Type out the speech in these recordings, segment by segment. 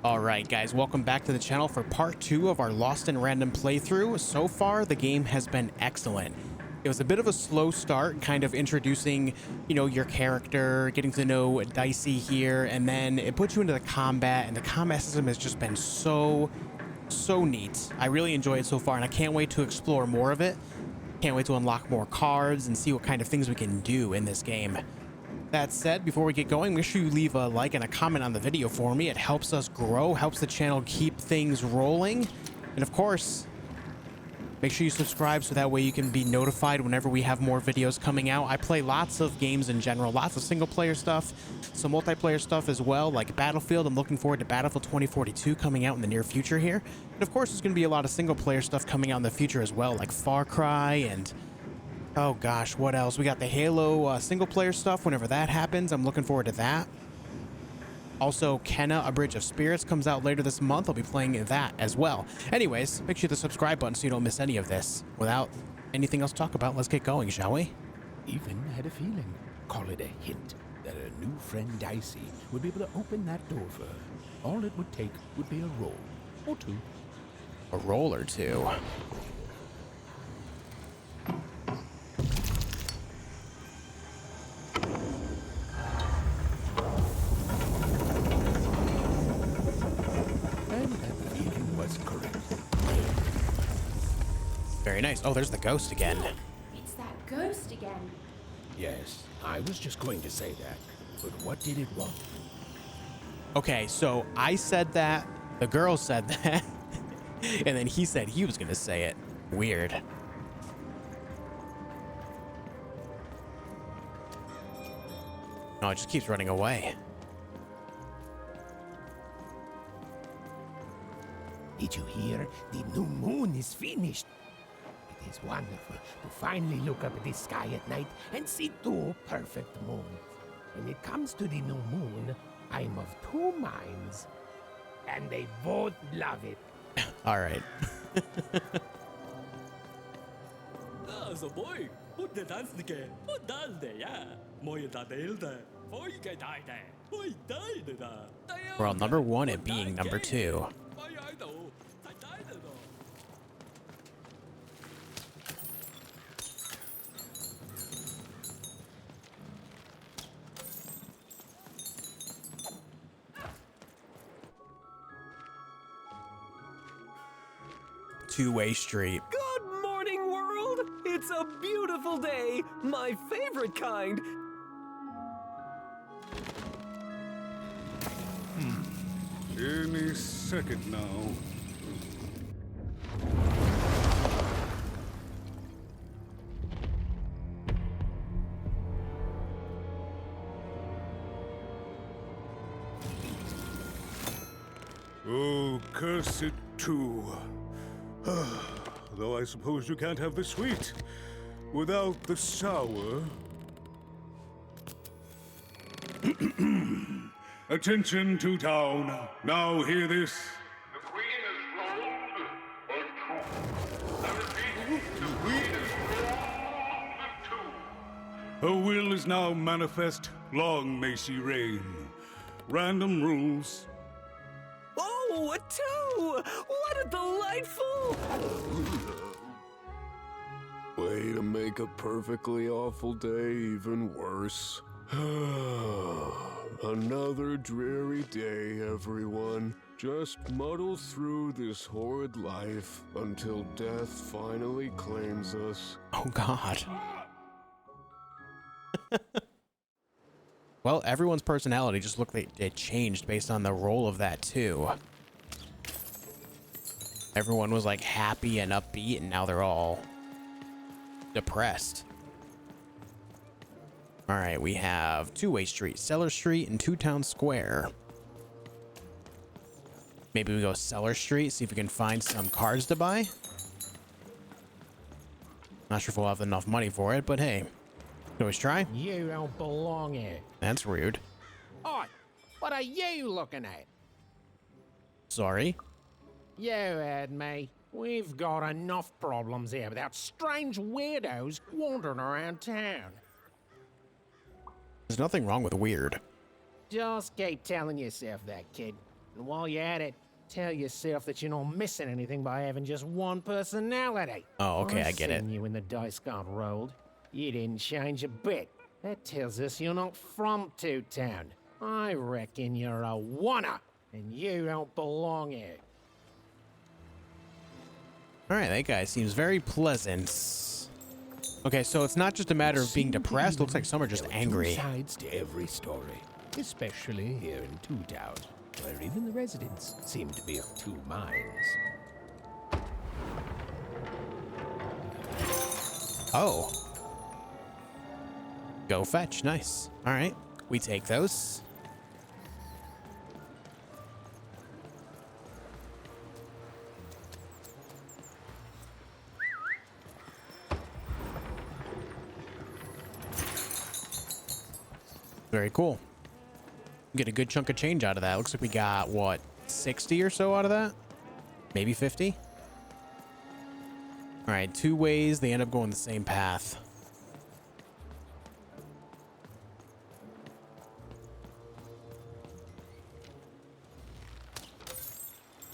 Alright guys, welcome back to the channel for part 2 of our Lost in Random playthrough. So far, the game has been excellent. It was a bit of a slow start, kind of introducing, your character, getting to know Dicey here, and then it puts you into the combat, and the combat system has just been so neat. I really enjoy it so far, and I can't wait to explore more of it. Can't wait to unlock more cards and see what kind of things we can do in this game. That said, before we get going, make sure you leave a like and a comment on the video for me. It helps us grow, helps the channel keep things rolling. And of course, make sure you subscribe so that way you can be notified whenever we have more videos coming out. I play lots of games in general, lots of single player stuff, some multiplayer stuff as well, like Battlefield. I'm looking forward to Battlefield 2042 coming out in the near future here. And of course, there's going to be a lot of single player stuff coming out in the future as well, like Far Cry and... oh gosh, what else? We got the Halo single player stuff whenever that happens. I'm looking forward to that. Also, Kenna, A Bridge of Spirits comes out later this month. I'll be playing that as well. Anyways, make sure you hit the subscribe button so you don't miss any of this. Without anything else to talk about, let's get going, shall we? Even had a feeling, call it a hint, that her new friend Dicey would be able to open that door for her. All it would take would be a roll or two. A roll or two. Very nice. Oh, there's the ghost again. It's that ghost again. Yes, I was just going to say that. But what did it want? Okay, so I said that, the girl said that, and then he said he was going to say it. Weird. No, it just keeps running away. Did you hear? The new moon is finished. It is wonderful to finally look up at the sky at night and see two perfect moons. When it comes to the new moon, I'm of two minds. And they both love it. All right. Så boy, och det danske, och dalde ja. Moje dadelde, folke dajde, oj dajde da. We're on number 1 at being number 2. Two-way street. Good morning, world! It's a beautiful day, my favorite kind. Any second now. Oh, curse it too. Though I suppose you can't have the sweet without the sour. Attention to town. Now hear this. The Queen is rolled or two. I repeat, the Queen is rolled or two. Her will is now manifest. Long may she reign. Random rules. Oh, a two! What a delightful... Way to make a perfectly awful day even worse. Another dreary day, everyone. Just muddle through this horrid life until death finally claims us. Oh, God. Well, everyone's personality just looked like it changed based on the role of that, too. Everyone was, like, happy and upbeat, and now they're all depressed. All right, we have Two-Way Street, Cellar Street, and Two Town Square. Maybe we go Cellar Street, see if we can find some cards to buy. Not sure if we'll have enough money for it, but hey, can always try. You don't belong here. That's rude. Oi, what are you looking at? Sorry. You heard me. We've got enough problems here without strange weirdos wandering around town. There's nothing wrong with weird. Just keep telling yourself that, kid. And while you're at it, tell yourself that you're not missing anything by having just one personality. Oh, okay, I get it. Seen you when the dice got rolled. You didn't change a bit. That tells us you're not from Two Town. I reckon you're a wanna, and you don't belong here. All right, that guy seems very pleasant. Okay, so it's not just a matter of being depressed. Looks like some are just There were angry. two sides to every story, especially here in Two Town, where even the residents seem to be of two minds. Oh. Go fetch. Nice. All right. We take those. Very cool. Get a good chunk of change out of that. Looks like we got, what, 60 or so out of that? Maybe 50? All right, two ways. They end up going the same path.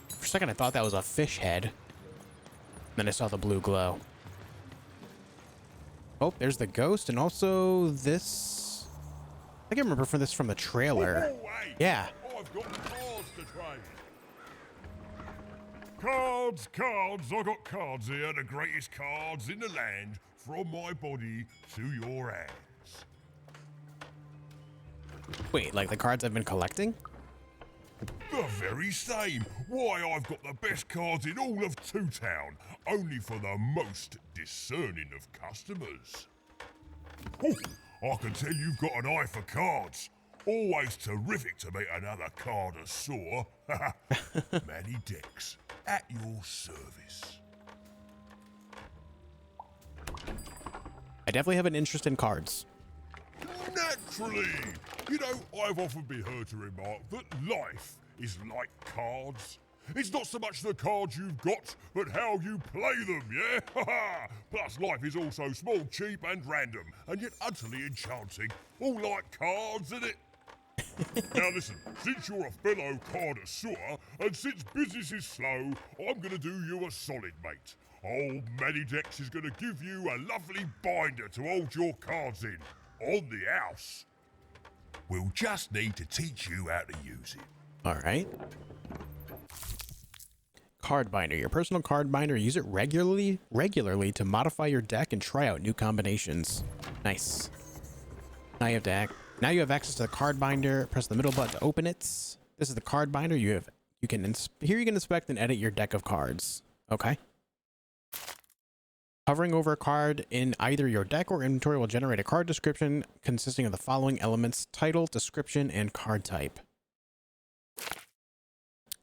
For a second, I thought that was a fish head. Then I saw the blue glow. Oh, there's the ghost, and also this. I can remember this from the trailer. Oh, hey, Yeah. I've got cards to trade. Cards, cards. I got cards here, the greatest cards in the land, from my body to your hands. Wait, like the cards I've been collecting? The very same. Why, I've got the best cards in all of Two Town, only for the most discerning of customers. Oh, I can tell you've got an eye for cards. Always terrific to meet another connoisseur. Manny Dex, at your service. I definitely have an interest in cards. Naturally! You know, I've often been heard to remark that life is like cards. It's not so much the cards you've got, but how you play them, yeah? Plus, life is also small, cheap, and random, and yet utterly enchanting. All like cards, isn't it? Now listen, since you're a fellow connoisseur, and since business is slow, I'm gonna do you a solid, mate. Old Manny Dex is gonna give you a lovely binder to hold your cards in, on the house. We'll just need to teach you how to use it. All right. Card binder. Your personal card binder. Use it regularly to modify your deck and try out new combinations. Nice. Now you have access to the card binder. Press the middle button to open it. This is the card binder. Here you can inspect and edit your deck of cards. Okay. Hovering over a card in either your deck or inventory will generate a card description consisting of the following elements: title, description, and card type.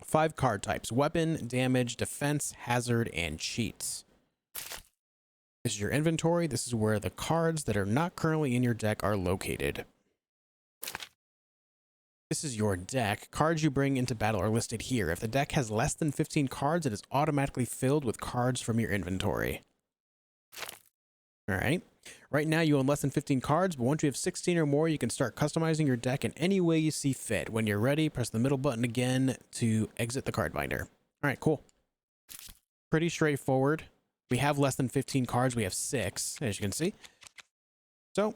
5 card types: weapon, damage, defense, hazard, and cheats. This is your inventory. This is where the cards that are not currently in your deck are located. This is your deck. Cards you bring into battle are listed here. If the deck has less than 15 cards, it is automatically filled with cards from your inventory. All right. Right now you own less than 15 cards, but once you have 16 or more, you can start customizing your deck in any way you see fit. When you're ready, press the middle button again to exit the card binder. All right, cool. Pretty straightforward. We have less than 15 cards. We have 6, as you can see. So.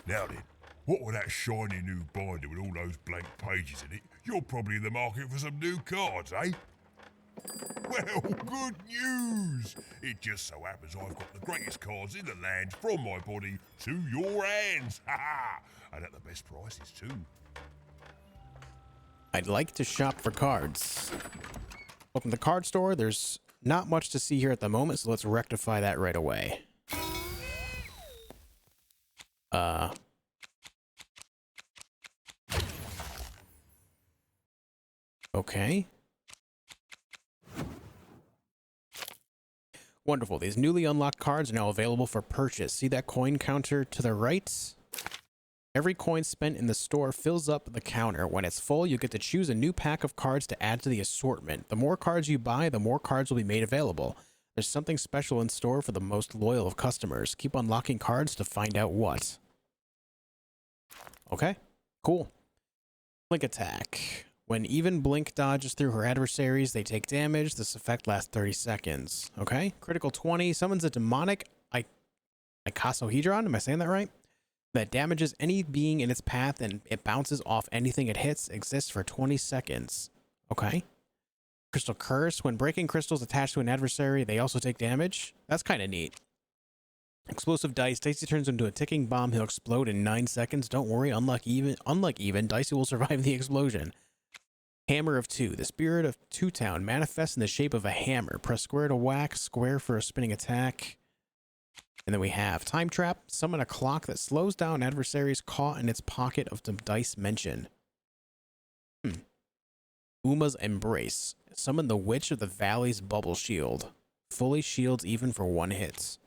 Now then, what with that shiny new binder with all those blank pages in it, you're probably in the market for some new cards, eh? Well, good news! It just so happens I've got the greatest cards in the land from my body to your hands. Ha ha! And at the best prices, too. I'd like to shop for cards. Welcome to the card store. There's not much to see here at the moment, so let's rectify that right away. Okay. Wonderful. These newly unlocked cards are now available for purchase. See that coin counter to the right? Every coin spent in the store fills up the counter. When it's full, you get to choose a new pack of cards to add to the assortment. The more cards you buy, the more cards will be made available. There's something special in store for the most loyal of customers. Keep unlocking cards to find out what. Okay, cool. Blink attack. When Even blink dodges through her adversaries, they take damage. This effect lasts 30 seconds. Okay. Critical 20. Summons a demonic icosahedron. Am I saying that right? That damages any being in its path and it bounces off anything it hits. Exists for 20 seconds. Okay. Crystal Curse. When breaking crystals attached to an adversary, they also take damage. That's kind of neat. Explosive Dice. Dicey turns into a ticking bomb. He'll explode in 9 seconds. Don't worry. Unlike Even, Dicey will survive the explosion. Hammer of Two. The spirit of Two Town manifests in the shape of a hammer. Press square to whack, square for a spinning attack. And then we have Time Trap. Summon a clock that slows down adversaries caught in its pocket of the dice mention. Uma's Embrace. Summon the Witch of the Valley's Bubble Shield. Fully shields Even for 1 hit.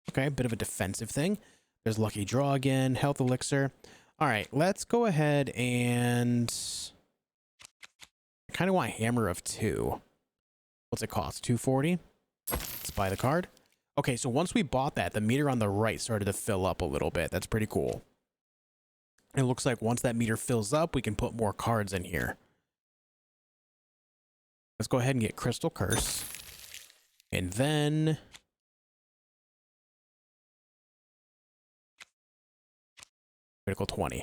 Okay, a bit of a defensive thing. There's Lucky Draw again. Health Elixir. All right, let's go ahead and... I kind of want Hammer of Two. What's it cost? 240? Let's buy the card. Okay, so once we bought that, the meter on the right started to fill up a little bit. That's pretty cool. It looks like once that meter fills up, we can put more cards in here. Let's go ahead and get Crystal Curse. And then... Critical 20.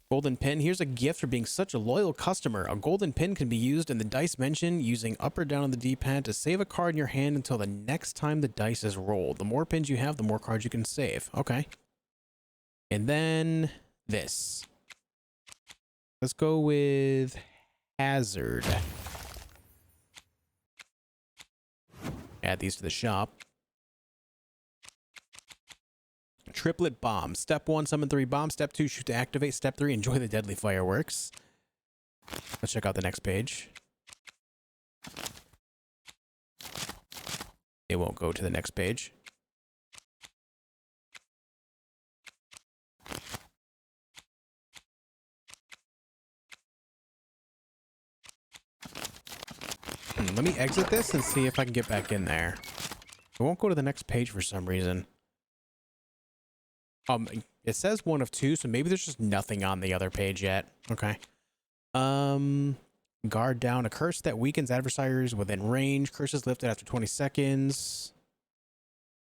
Golden Pin. Here's a gift for being such a loyal customer. A golden pin can be used in the dice mention using up or down on the D-pad to save a card in your hand until the next time the dice is rolled. The more pins you have, the more cards you can save. Okay. And then this. Let's go with Hazard. Add these to the shop. Triplet Bomb. Step 1, summon 3 bombs. Step 2, shoot to activate. Step 3, enjoy the deadly fireworks. Let's check out the next page. It won't go to the next page. Let me exit this and see if I can get back in there. It won't go to the next page for some reason. It says 1 of 2, so maybe there's just nothing on the other page yet. Okay. Guard down. A curse that weakens adversaries within range. Curse is lifted after 20 seconds.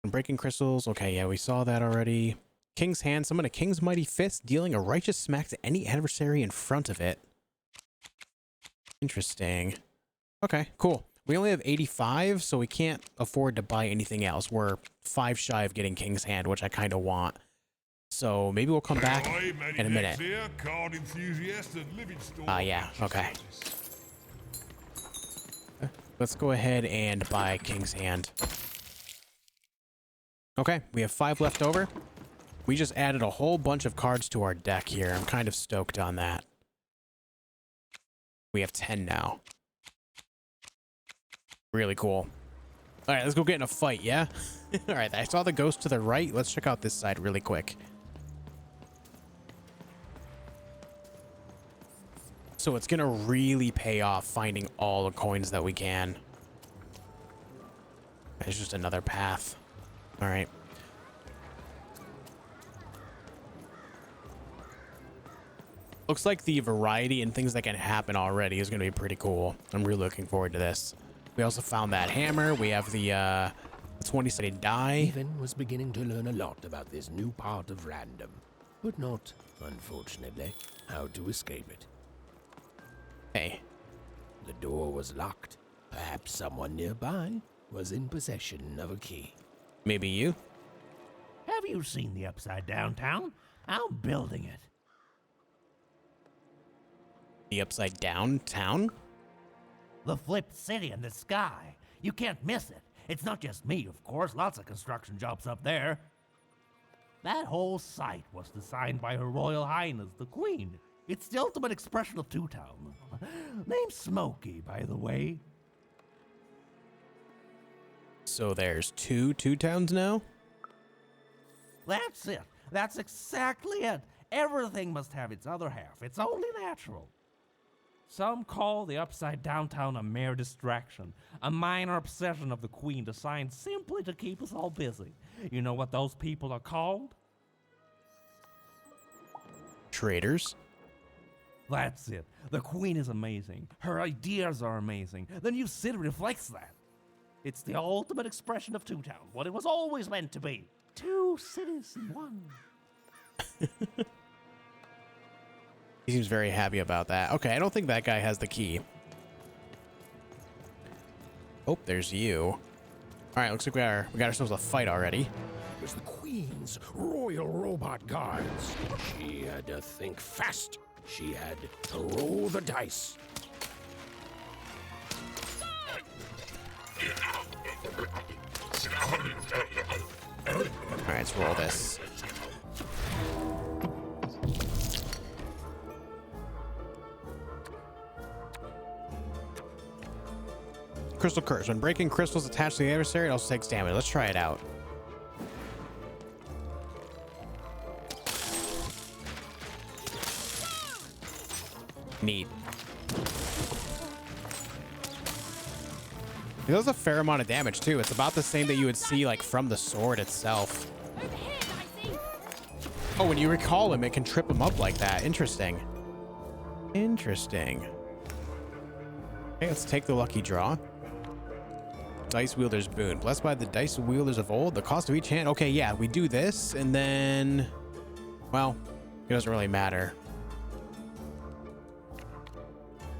Breaking crystals. Okay, yeah, we saw that already. King's Hand. Summon a King's Mighty Fist, dealing a righteous smack to any adversary in front of it. Interesting. Okay, cool. We only have 85, so we can't afford to buy anything else. We're 5 shy of getting King's Hand, which I kind of want. So maybe we'll come back in a minute. Yeah, okay. Let's go ahead and buy King's Hand. Okay, we have 5 left over. We just added a whole bunch of cards to our deck here. I'm kind of stoked on that. We have 10 now. Really cool. All right, let's go get in a fight, yeah? All right, I saw the ghost to the right. Let's check out this side really quick. So it's going to really pay off finding all the coins that we can. It's just another path. All right. Looks like the variety and things that can happen already is going to be pretty cool. I'm really looking forward to this. We also found that hammer. We have the 20-sided die. Even was beginning to learn a lot about this new part of random, but not, unfortunately, how to escape it. Hey. The door was locked. Perhaps someone nearby was in possession of a key. Maybe you? Have you seen the Upside Down Town? I'm building it. The Upside Down Town? The flipped city in the sky. You can't miss it. It's not just me, of course. Lots of construction jobs up there. That whole site was designed by Her Royal Highness, the Queen. It's the ultimate expression of Two-Town. Name's Smokey, by the way. So there's two Towns now? That's it. That's exactly it. Everything must have its other half. It's only natural. Some call the Upside Down Town a mere distraction, a minor obsession of the Queen designed simply to keep us all busy. You know what those people are called? Traitors. That's it. The queen is amazing. Her ideas are amazing. The new city reflects that. It's the ultimate expression of Two Town, what it was always meant to be. Two cities in one. He seems very happy about that. Okay, I don't think that guy has the key. Oh, there's you. All right, looks like we got ourselves a fight already. It was the Queen's royal robot guards. She had to think fast. She had to roll the dice. All right, let's roll this. Crystal Curse. When breaking crystals attached to the adversary, it also takes damage. Let's try it out. Neat. It does a fair amount of damage too. It's about the same that you would see like from the sword itself. Over here, Dicey. Oh, when you recall him, it can trip him up like that. Interesting. Interesting. Okay, let's take the lucky draw. Dice wielder's boon. Blessed by the dice wielders of old. The cost of each hand. Okay, yeah, we do this and then, well, it doesn't really matter.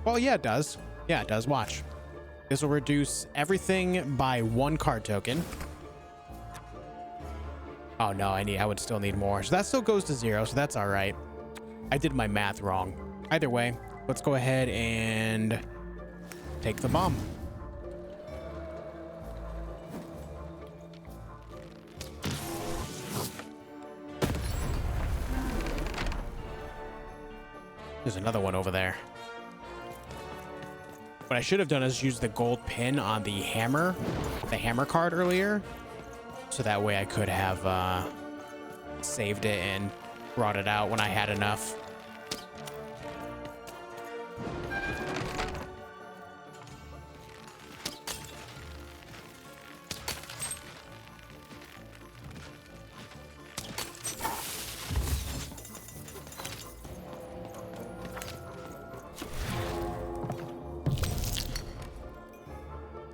Well, yeah, it does. Yeah, it does. Watch. This will reduce everything by 1 card token. Oh no, I would still need more. So that still goes to 0, so that's all right. I did my math wrong. Either way, let's go ahead and take the bomb. There's another one over there. What I should have done is use the gold pin on the hammer card earlier. So that way I could have saved it and brought it out when I had enough.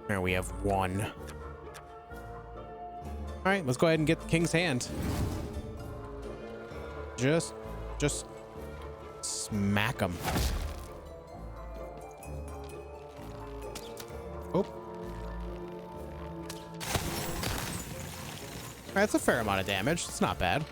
There we have 1. All right, let's go ahead and get the king's hand. Just smack him. Oh. All right, that's a fair amount of damage. It's not bad.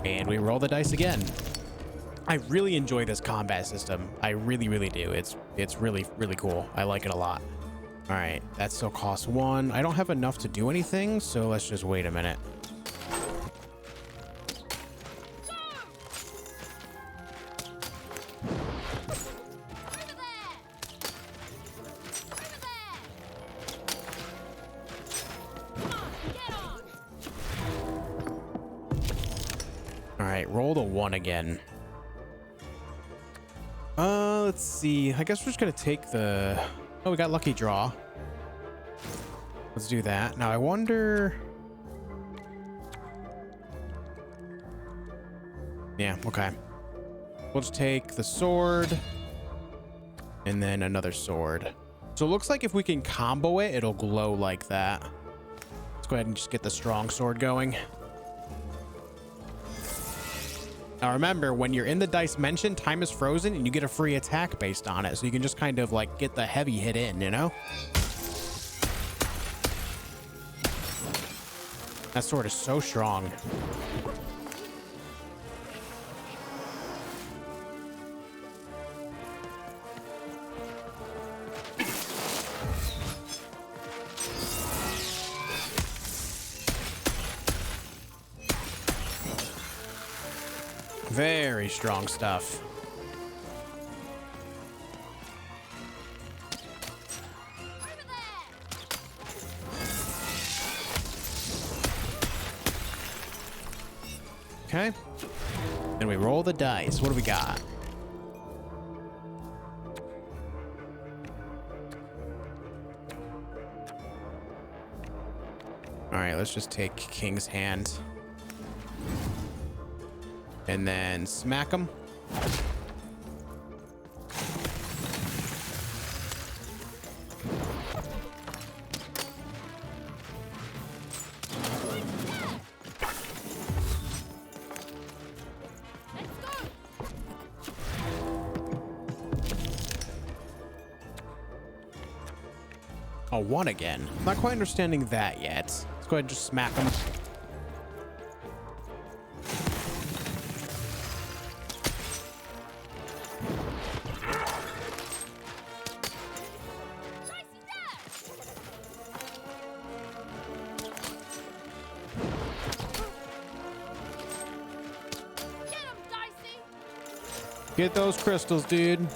And we roll the dice again. I really enjoy this combat system. I really, really do. It's really, really cool. I like it a lot. All right, that still costs 1. I don't have enough to do anything, so let's just wait a minute. All right, roll the 1 again. Let's see. I guess we're just gonna take the... Oh, we got lucky draw. Let's do that. Now I wonder... Yeah, okay. We'll just take the sword and then another sword. So it looks like if we can combo it, it'll glow like that. Let's go ahead and just get the strong sword going. Now remember, when you're in the dice mention, time is frozen and you get a free attack based on it. So you can just kind of like get the heavy hit in, you know? That sword is so strong. Very strong stuff. Okay. Then we roll the dice. What do we got? All right, let's just take King's Hand. And then smack him. Oh, one again. Not quite understanding that yet. Let's go ahead and just smack him. Get those crystals, dude. All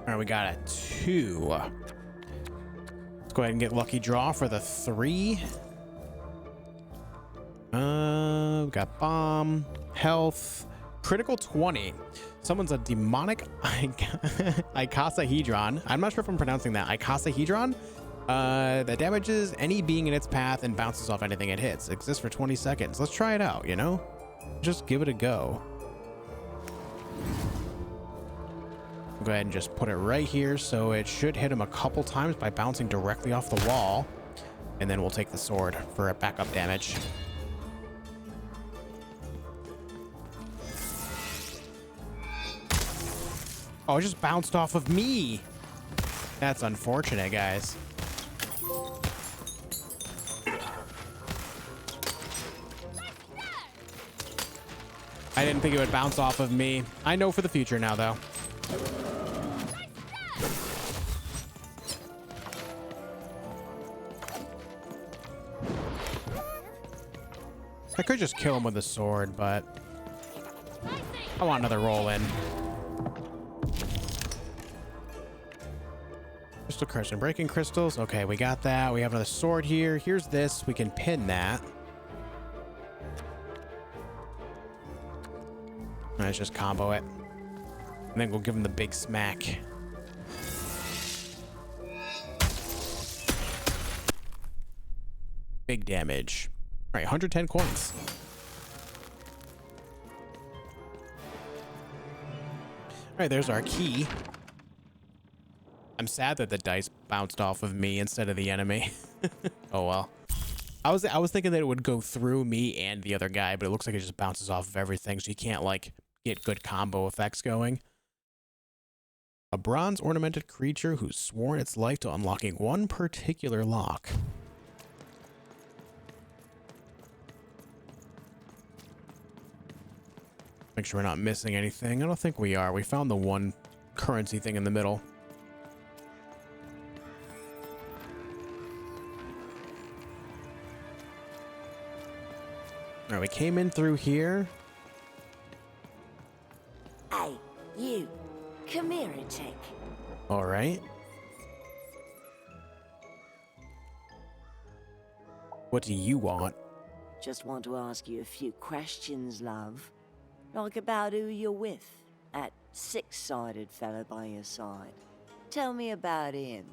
right, we got a 2. Let's go ahead and get lucky draw for the 3. We got bomb, health, critical 20. Someone's a demonic icosahedron. I'm not sure if I'm pronouncing that. Icosahedron? That damages any being in its path and bounces off anything it hits. It exists for 20 seconds. Let's try it out, you know? Just give it a go. Go ahead and just put it right here, so it should hit him a couple times by bouncing directly off the wall. And then we'll take the sword for a backup damage. Oh, it just bounced off of me. That's unfortunate, guys. I didn't think it would bounce off of me. I know for the future now, though. I could just kill him with a sword, but I want another roll in. Crystal Curse, breaking crystals. Okay, we got that. We have another sword here. Here's this. We can pin that. Let's just combo it. And then we'll give him the big smack. Big damage. All right, 110 coins. All right, there's our key. I'm sad that the dice bounced off of me instead of the enemy. Oh well. I was thinking that it would go through me and the other guy, but it looks like it just bounces off of everything, so you can't like get good combo effects going. A bronze ornamented creature who's sworn its life to unlocking one particular lock. Make sure we're not missing anything. I don't think we are. We found the one currency thing in the middle. All right, we came in through here. Hey, you. Come here a tick. All right. What do you want? Just want to ask you a few questions, love. Like about who you're with. That six-sided fellow by your side. Tell me about him.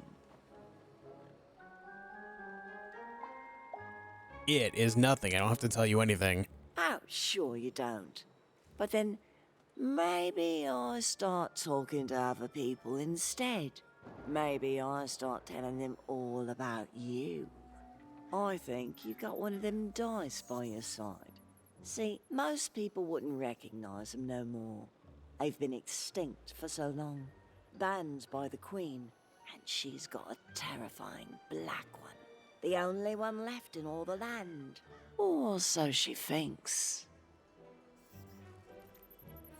It is nothing. I don't have to tell you anything. Oh, sure you don't. But then, maybe I start talking to other people instead. Maybe I start telling them all about you. I think you got one of them dice by your side. See, most people wouldn't recognize them no more. They've been extinct for so long. Banned by the Queen, and she's got a terrifying black one. The only one left in all the land. Or so she thinks.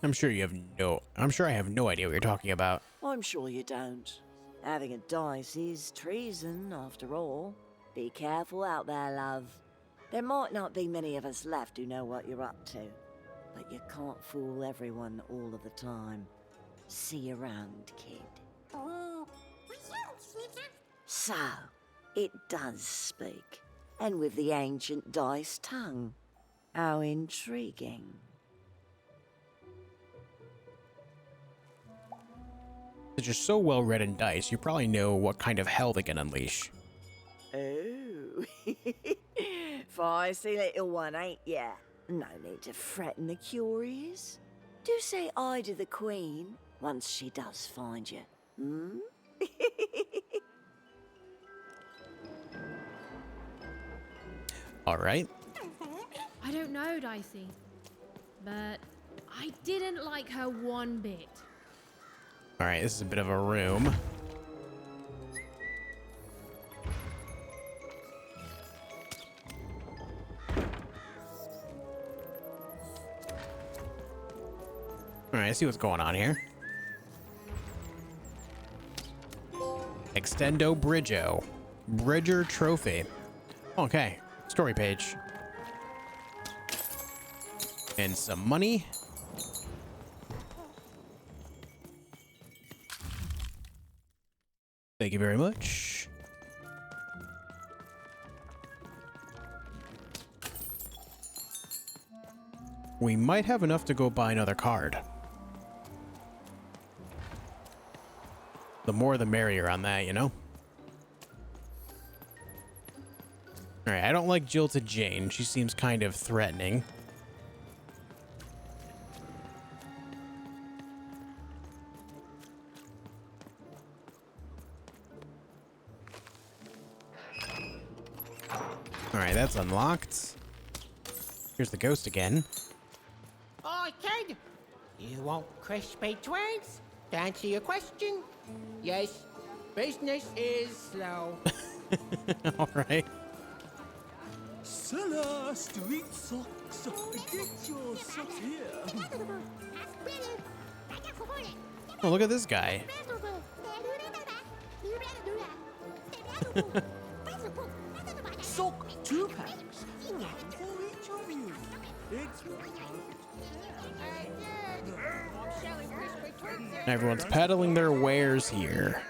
I'm sure I have no idea what you're talking about. I'm sure you don't. Having a dice is treason, after all. Be careful out there, love. There might not be many of us left who know what you're up to. But you can't fool everyone all of the time. See you around, kid. So, it does speak, and with the ancient dice tongue. How intriguing. Since you're so well read in dice, you probably know what kind of hell they can unleash. Oh, feisty little one, ain't ya? No need to threaten the curious. Do say I to the Queen once she does find you. Hmm? All right. I don't know, Dicey, but I didn't like her one bit. All right, this is a bit of a room. All right, I see what's going on here. Extendo Bridgo. Bridger Trophy. Okay, story page. And some money. Thank you very much. We might have enough to go buy another card. The more the merrier on that, you know? Alright, I don't like Jilted Jane. She seems kind of threatening. Alright, that's unlocked. Here's the ghost again. Oh, kid! You want crispy twigs? To answer your question, yes, business is slow. Alright. Seller, street socks. Get your socks here. Oh, look at this guy. Sock 2 packs. One for each of you. It's Everyone's peddling their wares here.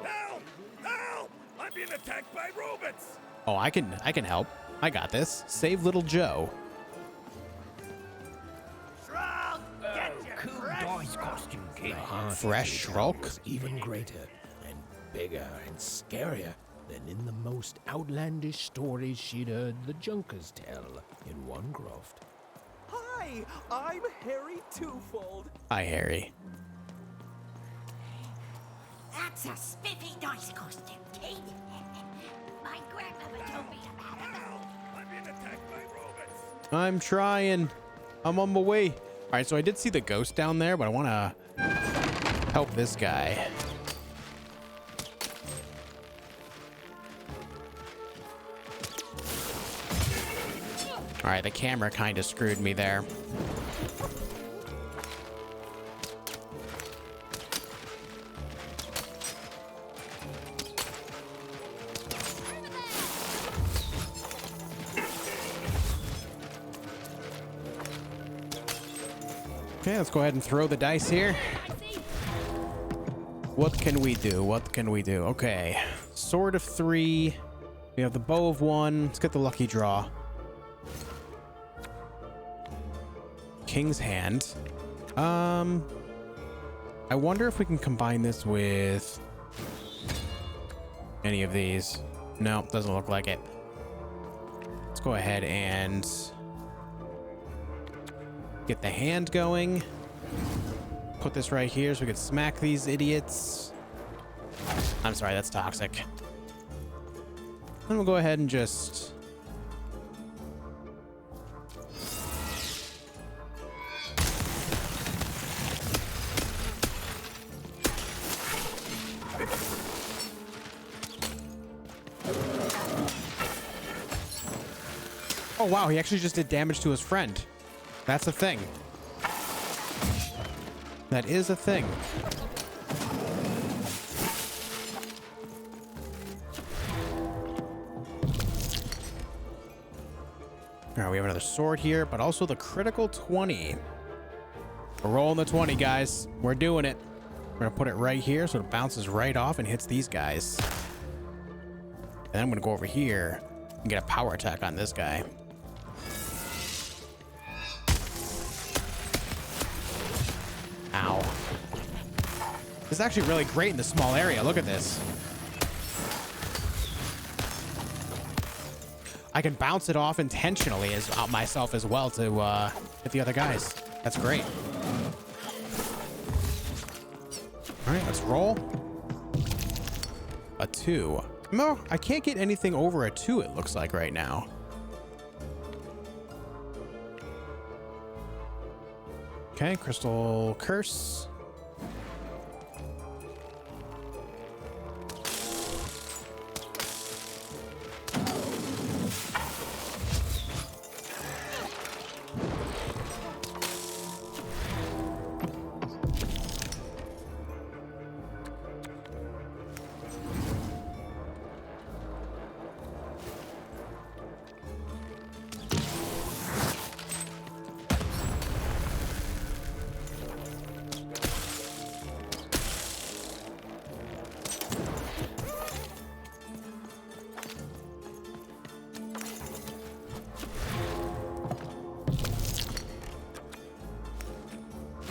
Help! Help! I'm being attacked by robots! Oh, I can help. I got this. Save little Joe. Cool dice costume, kid. Fresh Shulk. Even greater and bigger and scarier than in the most outlandish stories she'd heard the Junkers tell in one croft. Hi, I'm Harry Twofold. Hi, Harry. That's a spiffy dice costume, kid. My grandmother told me about it. I'm being attacked by robots! I'm trying. I'm on my way. All right, so I did see the ghost down there, but I want to help this guy. All right, the camera kind of screwed me there. Okay, let's go ahead and throw the dice here. What can we do? What can we do? Okay, sword of 3. We have the bow of 1. Let's get the lucky draw. King's hand. I wonder if we can combine this with any of these. No, doesn't look like it. Let's go ahead and get the hand going. Put this right here so we can smack these idiots. I'm sorry, that's toxic. Then we'll go ahead and just... Oh wow, he actually just did damage to his friend. That's a thing. That is a thing. All right, we have another sword here, but also the critical 20. We're rolling the 20, guys. We're doing it. We're gonna put it right here so it bounces right off and hits these guys. And then I'm gonna go over here and get a power attack on this guy. Ow. This is actually really great in the small area. Look at this. I can bounce it off intentionally as myself as well to hit the other guys. That's great. All right, let's roll. A 2. No, I can't get anything over a 2, it looks like right now. Okay, Crystal Curse.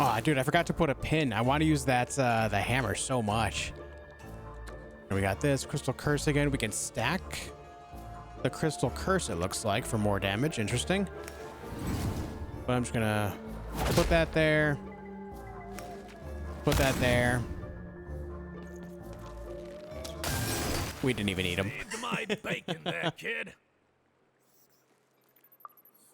Oh, dude, I forgot to put a pin. I want to use that the hammer so much. And we got this Crystal Curse again. We can stack the Crystal Curse, it looks like, for more damage. Interesting. But I'm just gonna put that there. Put that there. We didn't even eat them. My bacon there, kid.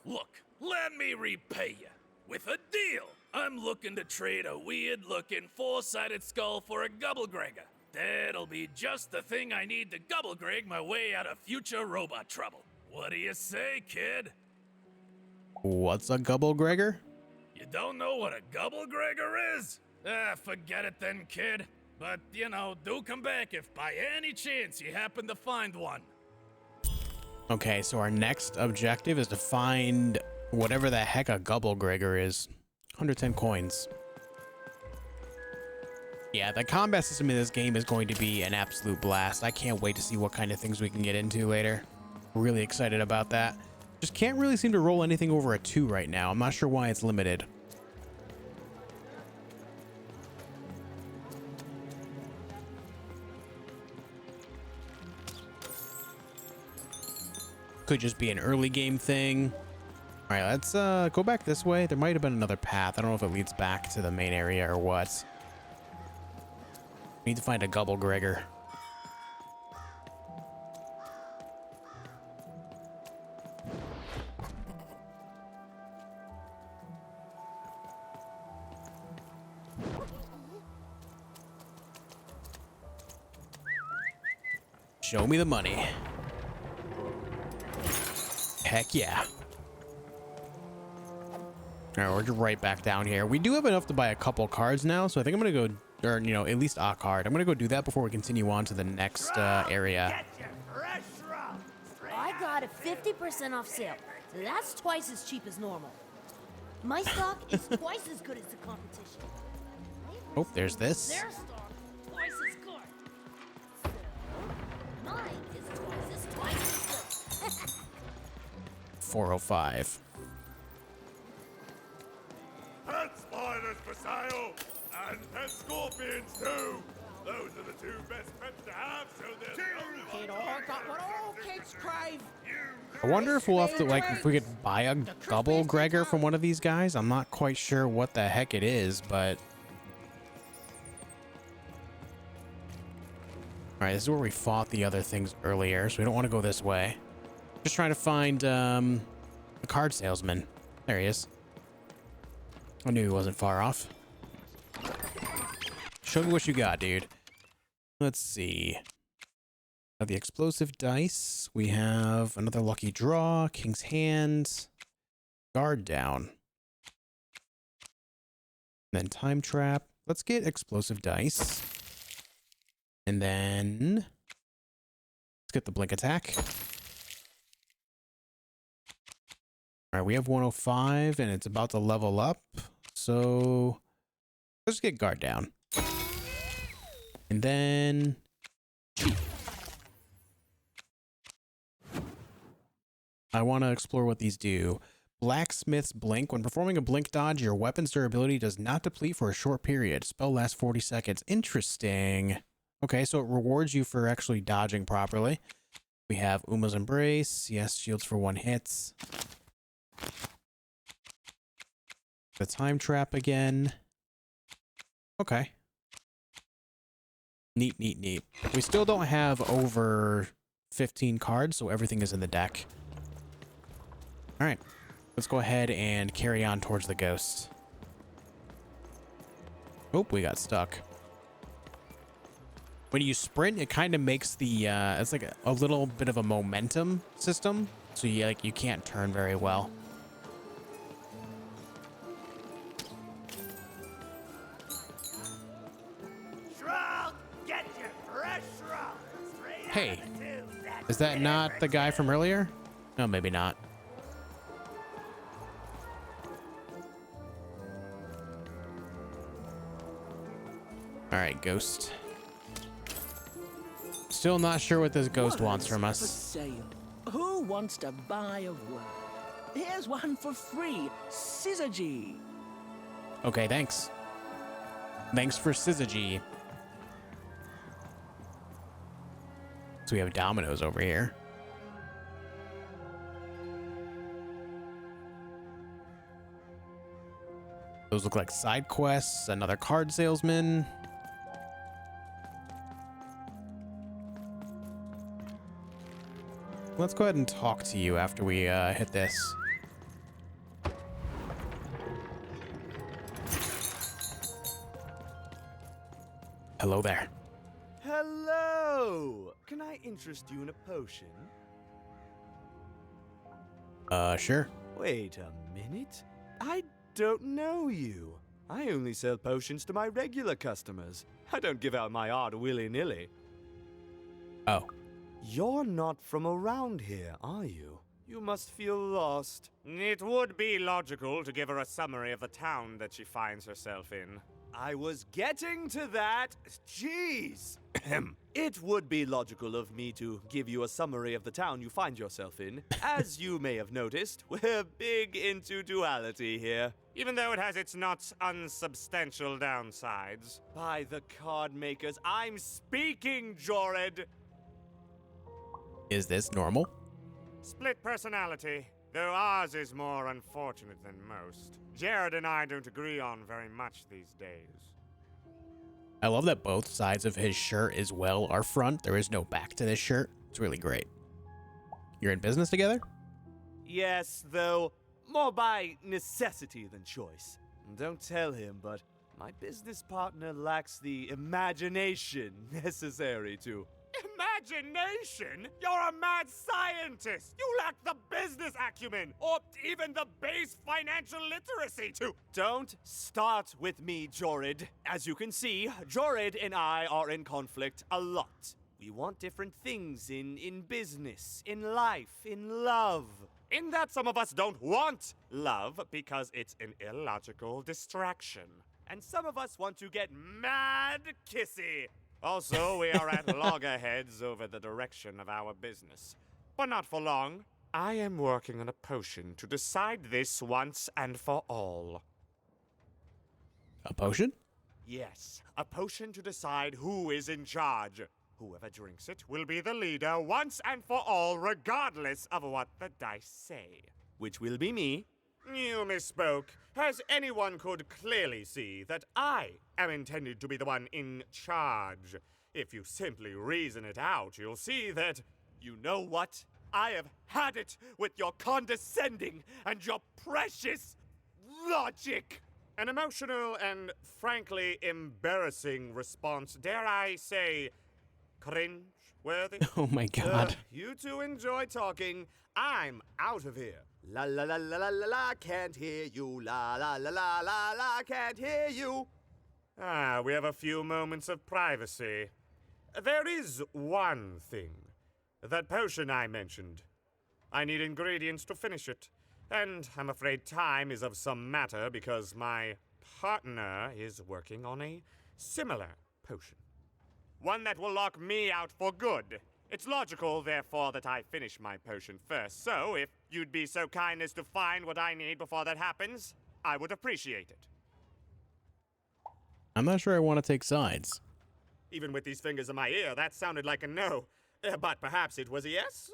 Look, let me repay you with a deal. I'm looking to trade a weird-looking four-sided skull for a Gubblegregger. That'll be just the thing I need to Gubblegreg my way out of future robot trouble. What do you say, kid? What's a Gubblegregger? You don't know what a Gubblegregger is? Ah, forget it then, kid. But, you know, do come back if by any chance you happen to find one. Okay, so our next objective is to find whatever the heck a Gubblegregger is. 110 coins. Yeah, the combat system in this game is going to be an absolute blast. I can't wait to see what kind of things we can get into later. Really excited about that. Just can't really seem to roll anything over a 2 right now. I'm not sure why it's limited. Could just be an early game thing. All right, let's go back this way. There might have been another path. I don't know if it leads back to the main area or what. We need to find a Gubblegregger. Show me the money. Heck yeah. All right, we're right back down here. We do have enough to buy a couple cards now, so I think I'm gonna go, or you know, at least a card. I'm gonna go do that before we continue on to the next area. I got a 50% off sale, so that's twice as cheap as normal. My stock is twice as good as the competition. Oh, there's this. Their stock twice as good. So mine is twice as good. 405. Pet spiders for sale, and pet scorpions too. Those are the two best pets to have, so there's no It all got what all kids crave. I wonder if we'll have to, like, if we could buy a Gubblegregger from one of these guys. I'm not quite sure what the heck it is, but... Alright, this is where we fought the other things earlier, so we don't want to go this way. Just trying to find, the card salesman. There he is. I knew he wasn't far off. Show me what you got, dude. Let's see. The explosive dice. We have another lucky draw, king's hand, guard down, and then time trap. Let's get explosive dice, and then let's get the blink attack. All right, we have 105, and it's about to level up. So let's get guard down. And then I want to explore what these do. Blacksmith's Blink. When performing a blink dodge, your weapon's durability does not deplete for a short period. Spell lasts 40 seconds. Interesting. Okay, so it rewards you for actually dodging properly. We have Uma's Embrace. Yes, shields for 1 hit. The time trap again. Okay. Neat, neat, neat. We still don't have over 15 cards, so everything is in the deck. All right. Let's go ahead and carry on towards the ghost. Oh, we got stuck. When you sprint, it kind of makes the, it's like a little bit of a momentum system. So you can't turn very well. Hey, is that not the guy from earlier? No, maybe not. All right, ghost. Still not sure what this ghost wants from us. For sale. Who wants to buy a word? Here's one for free. Syzygy. Okay, thanks. Thanks for Syzygy. So we have dominoes over here. Those look like side quests. Another card salesman. Let's go ahead and talk to you after we hit this. Hello there. Hello! Can I interest you in a potion? Sure. Wait a minute. I don't know you. I only sell potions to my regular customers. I don't give out my art willy-nilly. Oh. You're not from around here, are you? You must feel lost. It would be logical to give her a summary of the town that she finds herself in. I was getting to that. Jeez. It would be logical of me to give you a summary of the town you find yourself in. As you may have noticed, we're big into duality here. Even though it has its not unsubstantial downsides. By the card makers, I'm speaking, Jorid. Is this normal? Split personality, though ours is more unfortunate than most. Jared and I don't agree on very much these days. I love that both sides of his shirt as well are front. There is no back to this shirt. It's really great. You're in business together? Yes, though more by necessity than choice. Don't tell him, but my business partner lacks the imagination necessary to... Imagination? You're a mad scientist! You lack the business acumen, or even the base financial literacy to... Don't start with me, Jorid. As you can see, Jorid and I are in conflict a lot. We want different things in business, in life, in love. In that some of us don't want love because it's an illogical distraction. And some of us want to get mad kissy. Also, we are at loggerheads over the direction of our business. But not for long. I am working on a potion to decide this once and for all. A potion? Yes, a potion to decide who is in charge. Whoever drinks it will be the leader once and for all, regardless of what the dice say. Which will be me. You misspoke, as anyone could clearly see that I am intended to be the one in charge. If you simply reason it out, you'll see that... You know what? I have had it with your condescending and your precious logic. An emotional and frankly embarrassing response, dare I say, cringe-worthy. Oh my god. You two enjoy talking. I'm out of here. La la la la la la la, can't hear you. La la la la la la, can't hear you. Ah, we have a few moments of privacy. There is one thing. That potion I mentioned. I need ingredients to finish it. And I'm afraid time is of some matter because my partner is working on a similar potion. One that will lock me out for good. It's logical, therefore, that I finish my potion first. So, if you'd be so kind as to find what I need before that happens, I would appreciate it. I'm not sure I want to take sides. Even with these fingers in my ear, that sounded like a no. But perhaps it was a yes?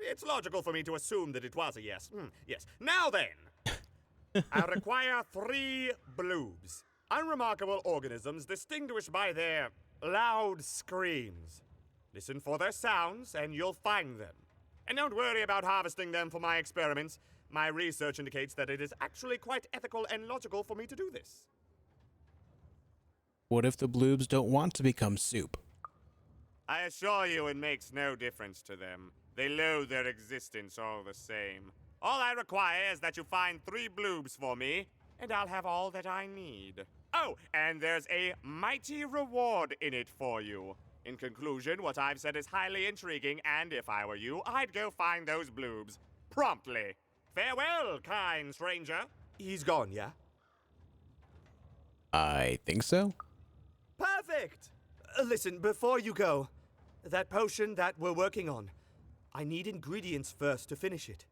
It's logical for me to assume that it was a yes. Yes. Now then, I require 3 bloobs. Unremarkable organisms distinguished by their loud screams. Listen for their sounds, and you'll find them. And don't worry about harvesting them for my experiments. My research indicates that it is actually quite ethical and logical for me to do this. What if the bloobs don't want to become soup? I assure you it makes no difference to them. They loathe their existence all the same. All I require is that you find 3 bloobs for me, and I'll have all that I need. Oh, and there's a mighty reward in it for you. In conclusion, what I've said is highly intriguing, and if I were you, I'd go find those bloobs. Promptly. Farewell, kind stranger. He's gone, yeah? I think so. Perfect! Listen, before you go, that potion that we're working on, I need ingredients first to finish it.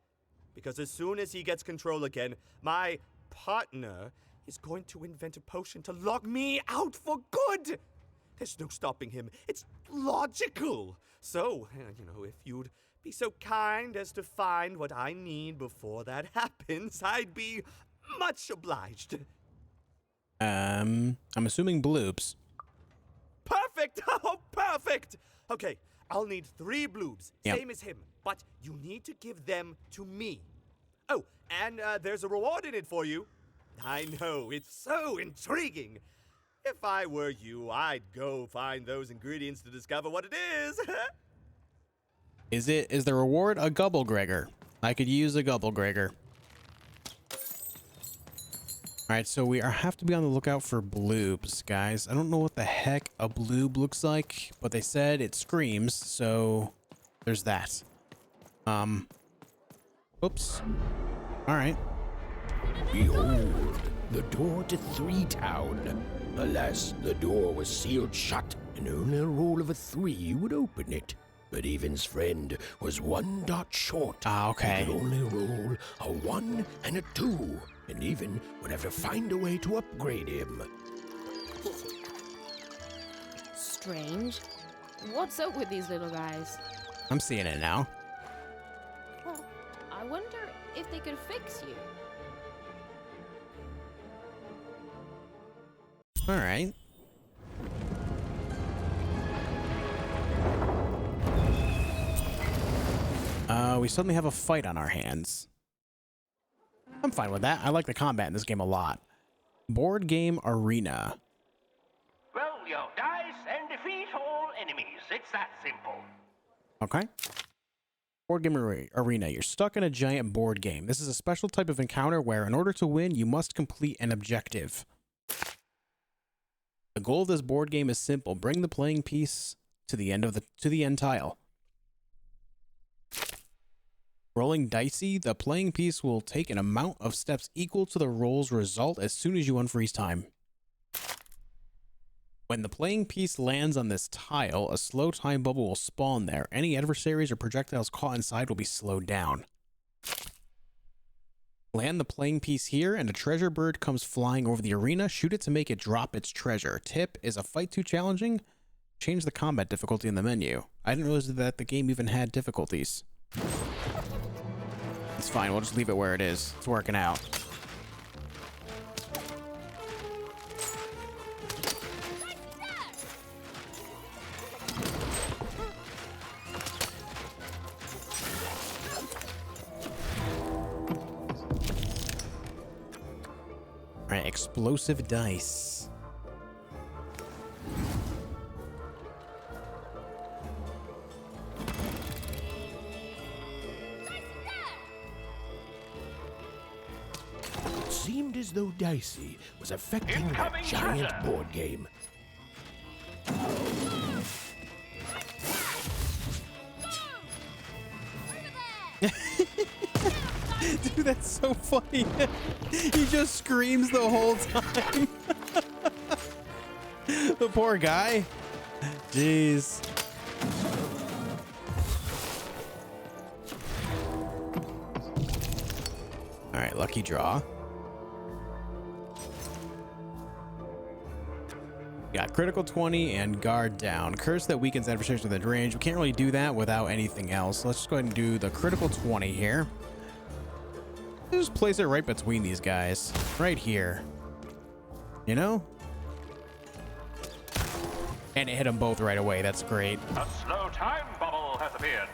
Because as soon as he gets control again, my partner is going to invent a potion to lock me out for good! There's no stopping him. It's logical. So, if you'd be so kind as to find what I need before that happens, I'd be much obliged. I'm assuming bloobs. Perfect! Oh, perfect! Okay, I'll need 3 bloobs, Yep. same as him, but you need to give them to me. Oh, and there's a reward in it for you. I know, it's so intriguing. If I were you, I'd go find those ingredients to discover what it is. Is the reward a Gubblegregor? I could use a Gubblegregor. Alright, so we have to be on the lookout for bloobs, guys. I don't know what the heck a bloob looks like, but they said it screams, so there's that. Oops. Alright. Behold, the door to 3 Town. Alas, the door was sealed shut, and only a roll of a 3 would open it. But Even's friend was 1 dot short. Ah, okay. He could only roll a 1 and a 2, and Even would have to find a way to upgrade him. Strange. What's up with these little guys? I'm seeing it now. Well, I wonder if they could fix you. Alright. We suddenly have a fight on our hands. I'm fine with that. I like the combat in this game a lot. Board game arena. Roll your dice and defeat all enemies. It's that simple. Okay. Board game arena. You're stuck in a giant board game. This is a special type of encounter where, in order to win, you must complete an objective. The goal of this board game is simple: bring the playing piece to the end tile. Rolling Dicey, the playing piece will take an amount of steps equal to the roll's result as soon as you unfreeze time. When the playing piece lands on this tile, a slow time bubble will spawn there. Any adversaries or projectiles caught inside will be slowed down. Land the playing piece here, and a treasure bird comes flying over the arena. Shoot it to make it drop its treasure. Tip: is a fight too challenging? Change the combat difficulty in the menu. I didn't realize that the game even had difficulties. It's fine, we'll just leave it where it is. It's working out. Alright, explosive dice. Seemed as though Dicey was affecting that Incoming giant treasure. board game. Dude, that's so funny. He just screams the whole time. The poor guy. Jeez. All right, lucky draw. Got critical 20 and guard down. Curse that weakens adversaries within range. We can't really do that without anything else. Let's just go ahead and do the critical 20 here. Just place it right between these guys. Right here. You know? And it hit them both right away. That's great. A slow time bubble has appeared.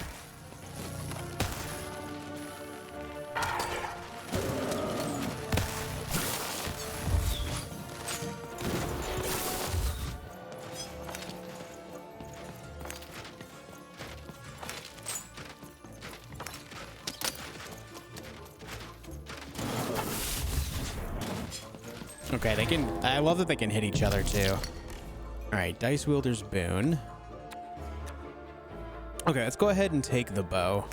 Okay, they can... I love that they can hit each other, too. All right, Dice Wielder's Boon. Okay, let's go ahead and take the bow.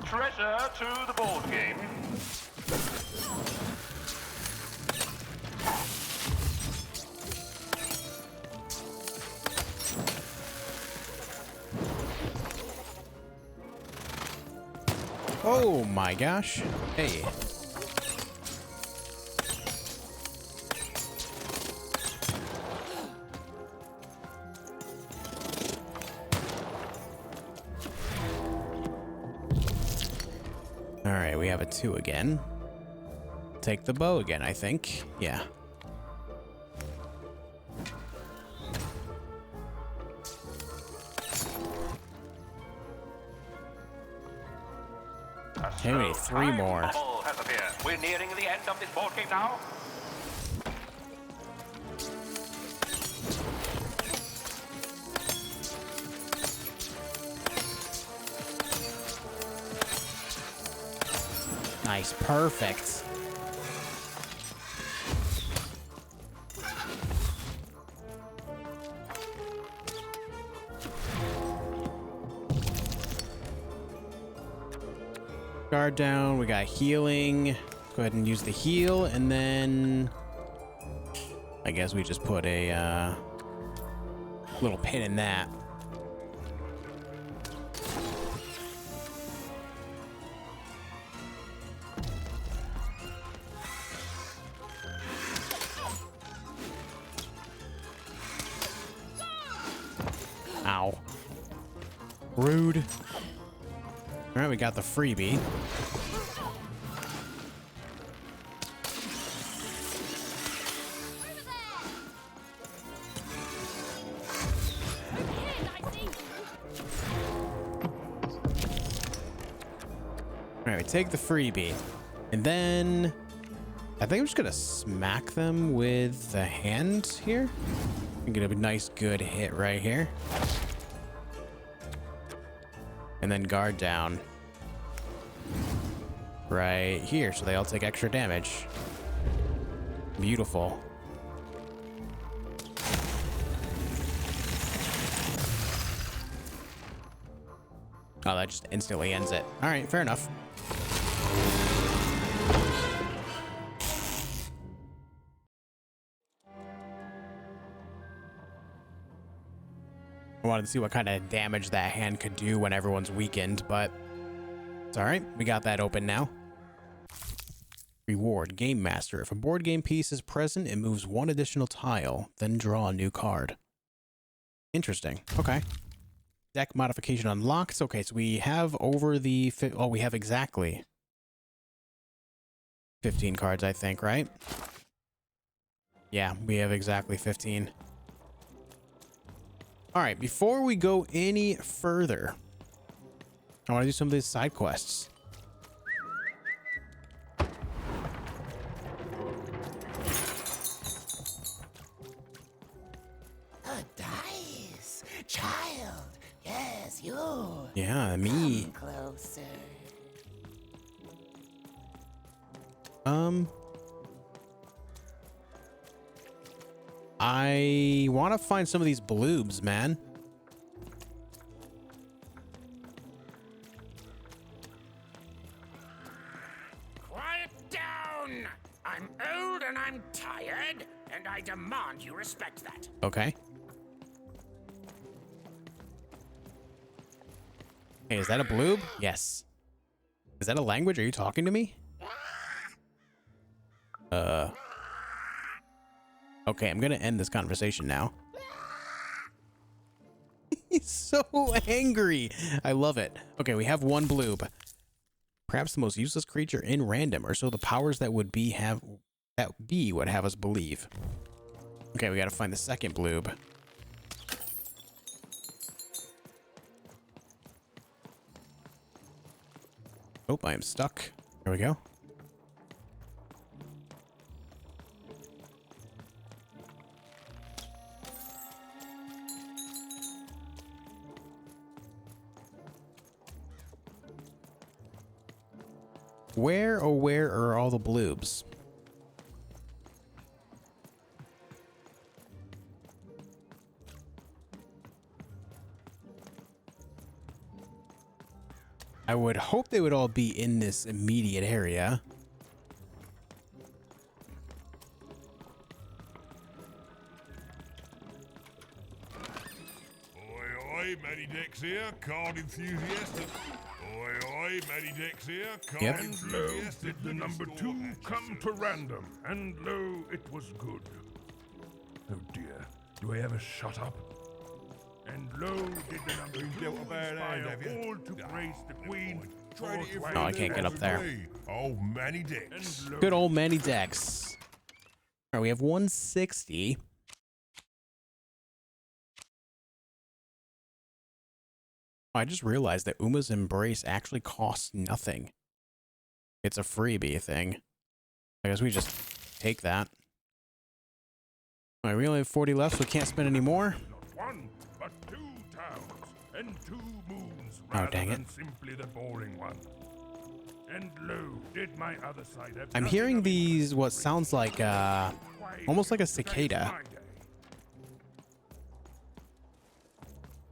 Treasure to the board game. Oh my gosh. Hey. All right, we have a 2 again. Take the bow again, I think. Yeah. Okay, we need 3 more. Bubble has appeared. We're nearing the end of this board game now. Nice, perfect. Guard down, we got healing. Go ahead and use the heal, and then I guess we just put a little pin in that. Ow. Rude. All right, we got the freebie. All right, we take the freebie. And then I think I'm just gonna smack them with the hand here. And get a nice good hit right here. And then guard down right here, so they all take extra damage. Beautiful. Oh, that just instantly ends it. All right, fair enough. I wanted to see what kind of damage that hand could do when everyone's weakened, but it's all right. We got that open now. Reward, Game Master. If a board game piece is present, it moves 1 additional tile, then draw a new card. Interesting. Okay. Deck modification unlocked. Okay, so we have over the... Oh, we have exactly 15 cards, I think, right? Yeah, we have exactly 15. All right, before we go any further, I want to do some of these side quests. Dice, child. Yes, you. Yeah, me. Come closer. I want to find some of these bloobs, man. Quiet down! I'm old and I'm tired, and I demand you respect that. Okay. Hey, is that a bloob? Yes. Is that a language? Are you talking to me? Okay, I'm gonna end this conversation now. He's so angry. I love it. Okay, we have one bloob. Perhaps the most useless creature in random, or so the powers that would be would have us believe. Okay, we gotta find the second bloob. Oh, I am stuck. There we go. Where, oh where are all the bloobs? I would hope they would all be in this immediate area. Oi, oi, Matty Dex here, card enthusiastic. Oi, oi, Matty Dex here, card enthusiastic. Did the number 2 come to random, and lo, it was good. Oh dear, do I ever shut up? And lo, did the number 2 inspire all to praise the Queen? Oh, I can't get up there. Oh, Manny Dex. Good old Manny Dex. All right, we have 160. I just realized that Uma's Embrace actually costs nothing. It's a freebie thing. I guess we just take that. All right, we only have 40 left, so we can't spend any more. Not one, but 2 towns and 2 moons Oh, rather dang it. than simply the boring one. And lo, did my other side have I'm nothing hearing of these, what sounds like, almost like a cicada.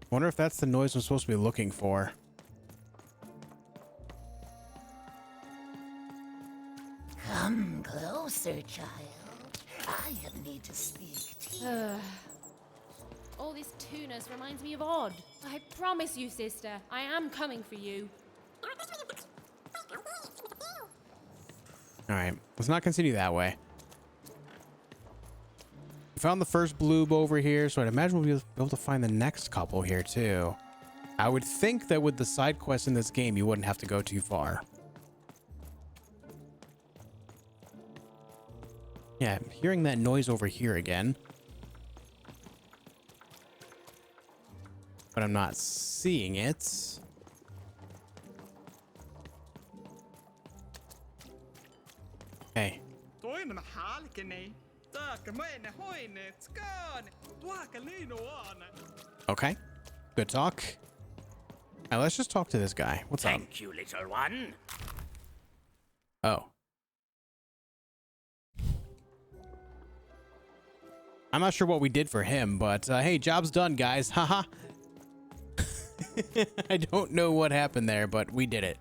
Wonder if that's the noise I'm supposed to be looking for. Come closer, child. I need to speak to you. All this tunus reminds me of Odd. I promise you, sister, I am coming for you. All right, let's not continue that way. We found the first bloob over here, so I'd imagine we'll be able to find the next couple here too. I would think that with the side quests in this game, you wouldn't have to go too far. Yeah, I'm hearing that noise over here again. But I'm not seeing it. Hey. Okay. Good talk. Now let's just talk to this guy. What's up? Thank you, little one. Oh. I'm not sure what we did for him, but hey, job's done, guys. Haha. I don't know what happened there, but we did it.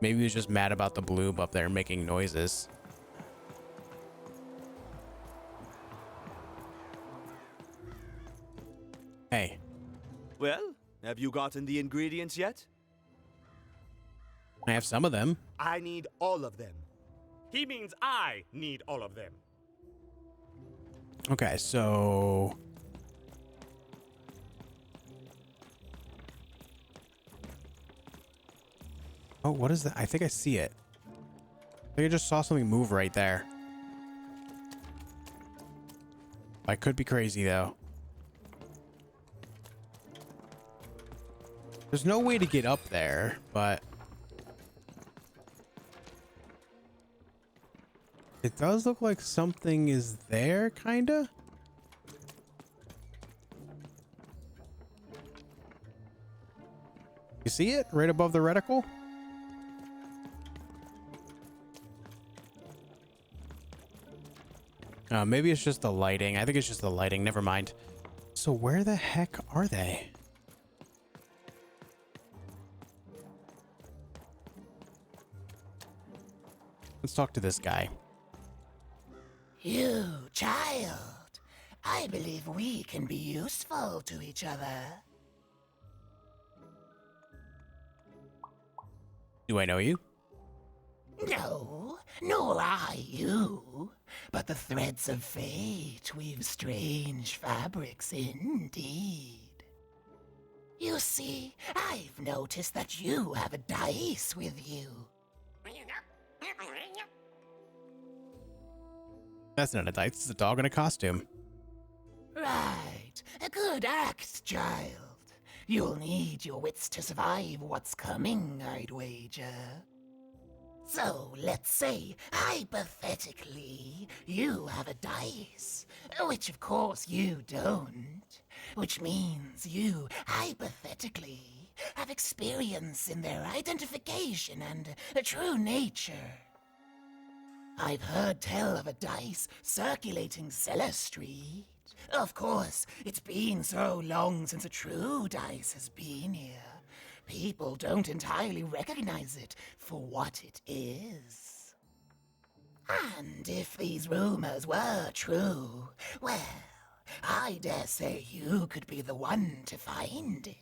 Maybe he was just mad about the bloob up there making noises. Hey. Well, have you gotten the ingredients yet? I have some of them. I need all of them. He means I need all of them. Okay, so... Oh, what is that? I think I see it. I think I just saw something move right there. I could be crazy, though. There's no way to get up there, but... It does look like something is there, kinda? You see it? Right above the reticle? Maybe it's just the lighting. I think it's just the lighting. Never mind. So where the heck are they? Let's talk to this guy. You, child. I believe we can be useful to each other. Do I know you? No, nor I you. But the threads of fate weave strange fabrics indeed. You see, I've noticed that you have a dice with you. That's not a dice, it's a dog in a costume. Right, a good act, child. You'll need your wits to survive what's coming, I'd wager. So, let's say, hypothetically, you have a dice, which of course you don't, which means you, hypothetically, have experience in their identification and true nature. I've heard tell of a dice circulating Cellar Street. Of course, it's been so long since a true dice has been here. People don't entirely recognize it for what it is. And if these rumors were true, well, I dare say you could be the one to find it.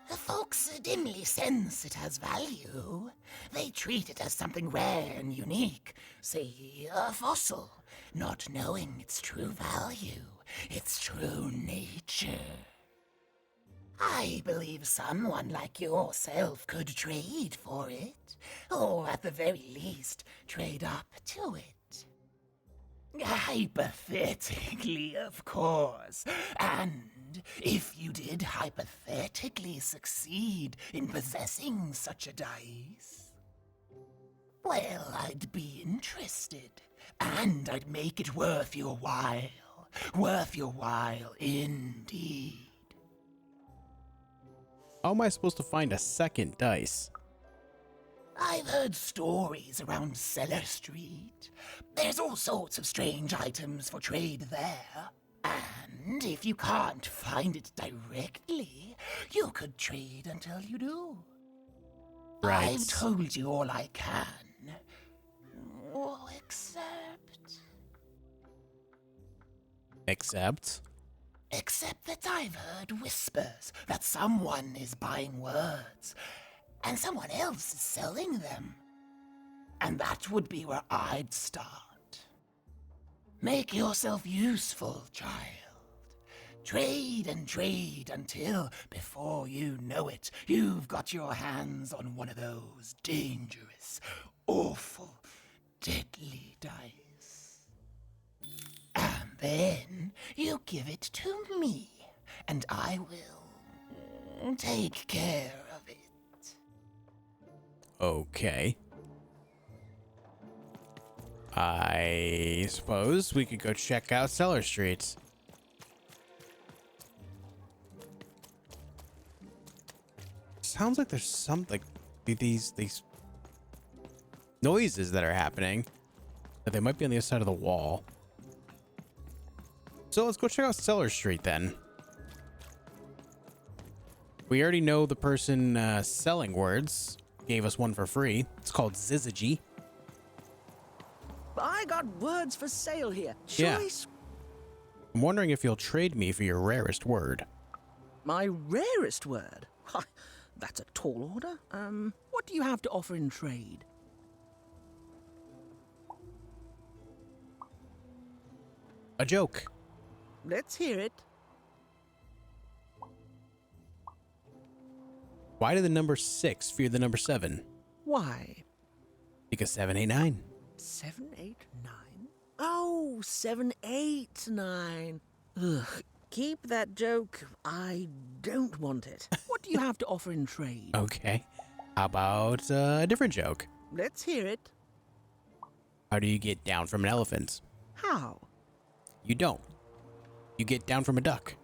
The folks dimly sense it has value. They treat it as something rare and unique, say a fossil, not knowing its true value, its true nature. I believe someone like yourself could trade for it, or at the very least, trade up to it. Hypothetically, of course, and if you did hypothetically succeed in possessing such a dice, well, I'd be interested, and I'd make it worth your while indeed. How am I supposed to find a second dice? I've heard stories around Cellar Street. There's all sorts of strange items for trade there. And if you can't find it directly, you could trade until you do. Right. I've told you all I can. Oh, Except? Except that I've heard whispers that someone is buying words, and someone else is selling them. And that would be where I'd start. Make yourself useful, child. Trade and trade until, before you know it, you've got your hands on one of those dangerous, awful, deadly dice. And then you give it to me, and I will take care of it. Okay. I suppose we could go check out Cellar Street. Sounds like there's something, these noises that are happening, that they might be on the other side of the wall. So let's go check out Cellar Street then. We already know the person selling words gave us one for free. It's called Syzygy. I got words for sale here. Yeah. I'm wondering if you'll trade me for your rarest word. My rarest word? That's a tall order. What do you have to offer in trade? A joke. Let's hear it. Why did the number 6 fear the number 7? Why? Because 7, 8, 9. 7, 8, 9? Oh, 7, 8, 9. Ugh, keep that joke. I don't want it. What do you have to offer in trade? Okay. How about a different joke? Let's hear it. How do you get down from an elephant? How? You don't. You get down from a duck.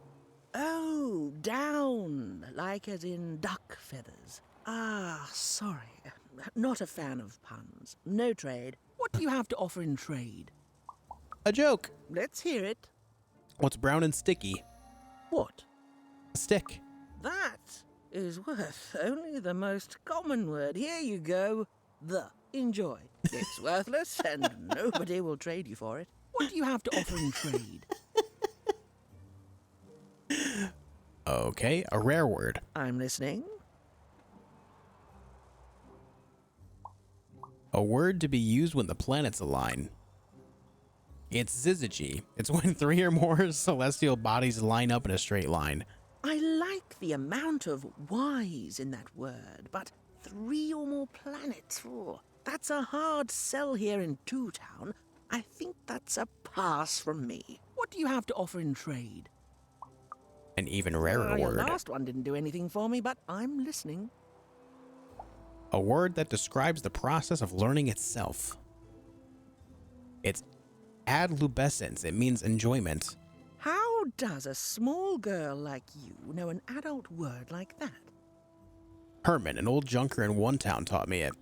Oh, down, like as in duck feathers. Ah, sorry. Not a fan of puns. No trade. What do you have to offer in trade? A joke. Let's hear it. What's brown and sticky? What? A stick. That is worth only the most common word. Here you go. The. Enjoy. It's worthless, and nobody will trade you for it. What do you have to offer in trade? Okay, a rare word. I'm listening. A word to be used when the planets align. It's syzygy. It's when 3 or more celestial bodies line up in a straight line. I like the amount of Y's in that word, but 3 or more planets. Oh, that's a hard sell here in Two Town. I think that's a pass from me. What do you have to offer in trade? An even rarer Your word. last one didn't do anything for me, but I'm listening. A word that describes the process of learning itself. It's adolescence. It means enjoyment. How does a small girl like you know an adult word like that? Herman, an old junker in one town, taught me it.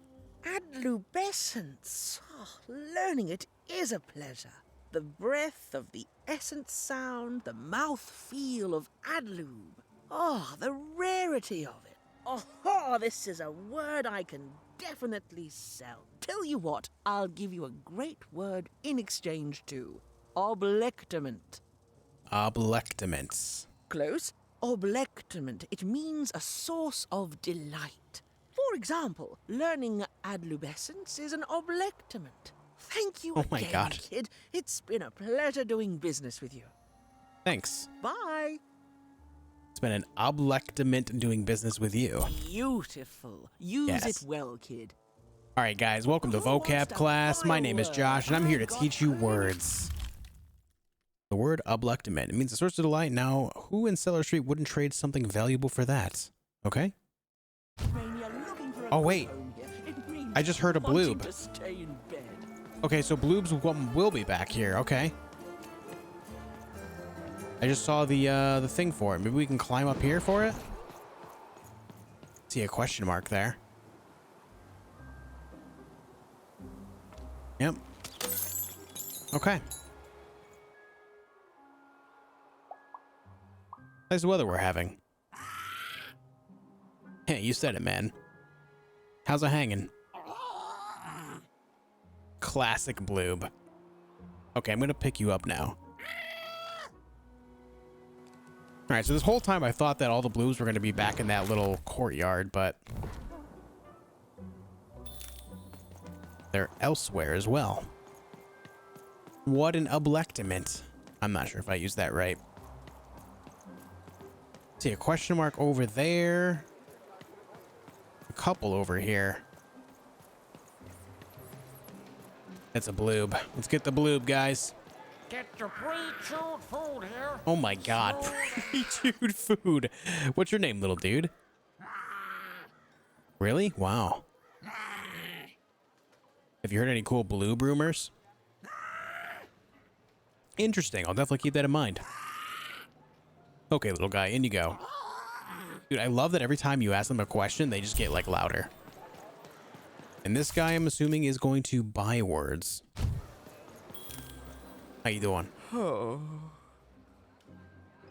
Adolescence. Oh, learning it is a pleasure. The breath of the essence sound, the mouth feel of adlube. Oh, the rarity of it. Oh, this is a word I can definitely sell. Tell you what, I'll give you a great word in exchange too. Oblectament. Oblectament. Close. Oblectament. It means a source of delight. For example, learning adolescence is an oblectament. Thank you Oh my again, God. kid. It's been a pleasure doing business with you. Thanks. Bye. It's been an oblectament doing business with you. Beautiful. Use Yes. it well, kid. All right, guys, welcome to vocab class. My name is Josh, and I'm here to teach you words. The word oblectament. It means a source of delight. Now, who in Cellar Street wouldn't trade something valuable for that? Okay? Oh, wait. I just heard a bloob. To stay in bed. Okay, so bloobs will be back here. Okay. I just saw the thing for it. Maybe we can climb up here for it? See a question mark there. Yep. Okay. Nice weather we're having. Hey, you said it, man. How's it hanging? Classic bloob. Okay, I'm gonna pick you up now. Alright, so this whole time I thought that all the bloobs were gonna be back in that little courtyard, but they're elsewhere as well. What an oblectament. I'm not sure if I used that right. See a question mark over there. A couple over here. That's a bloob. Let's get the bloob, guys. Get your pre-chewed food here. Oh my god, pre-chewed food. What's your name, little dude? Really? Wow. Have you heard any cool bloob rumors? Interesting. I'll definitely keep that in mind. Okay, little guy, in you go. Dude, I love that every time you ask them a question, they just get, like, louder. And this guy, I'm assuming, is going to buy words. How you doing? Oh,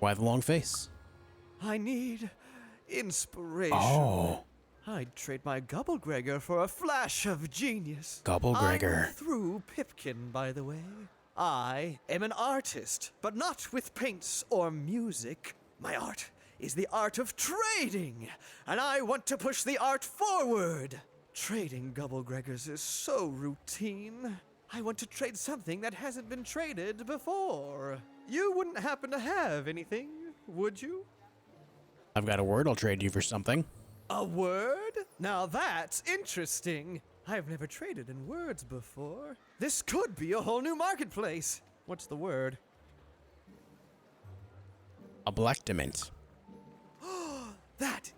Why the long face? I need inspiration. Oh. I'd trade my Gubblegregor for a flash of genius. Gubblegregor. I'm through Pipkin, by the way. I am an artist, but not with paints or music. My art is the art of trading, and I want to push the art forward. Trading Gubblegregors is so routine. I want to trade something that hasn't been traded before. You wouldn't happen to have anything, would you? I've got a word. I'll trade you for something. A word? Now that's interesting. I've never traded in words before. This could be a whole new marketplace. What's the word? Oblectament. That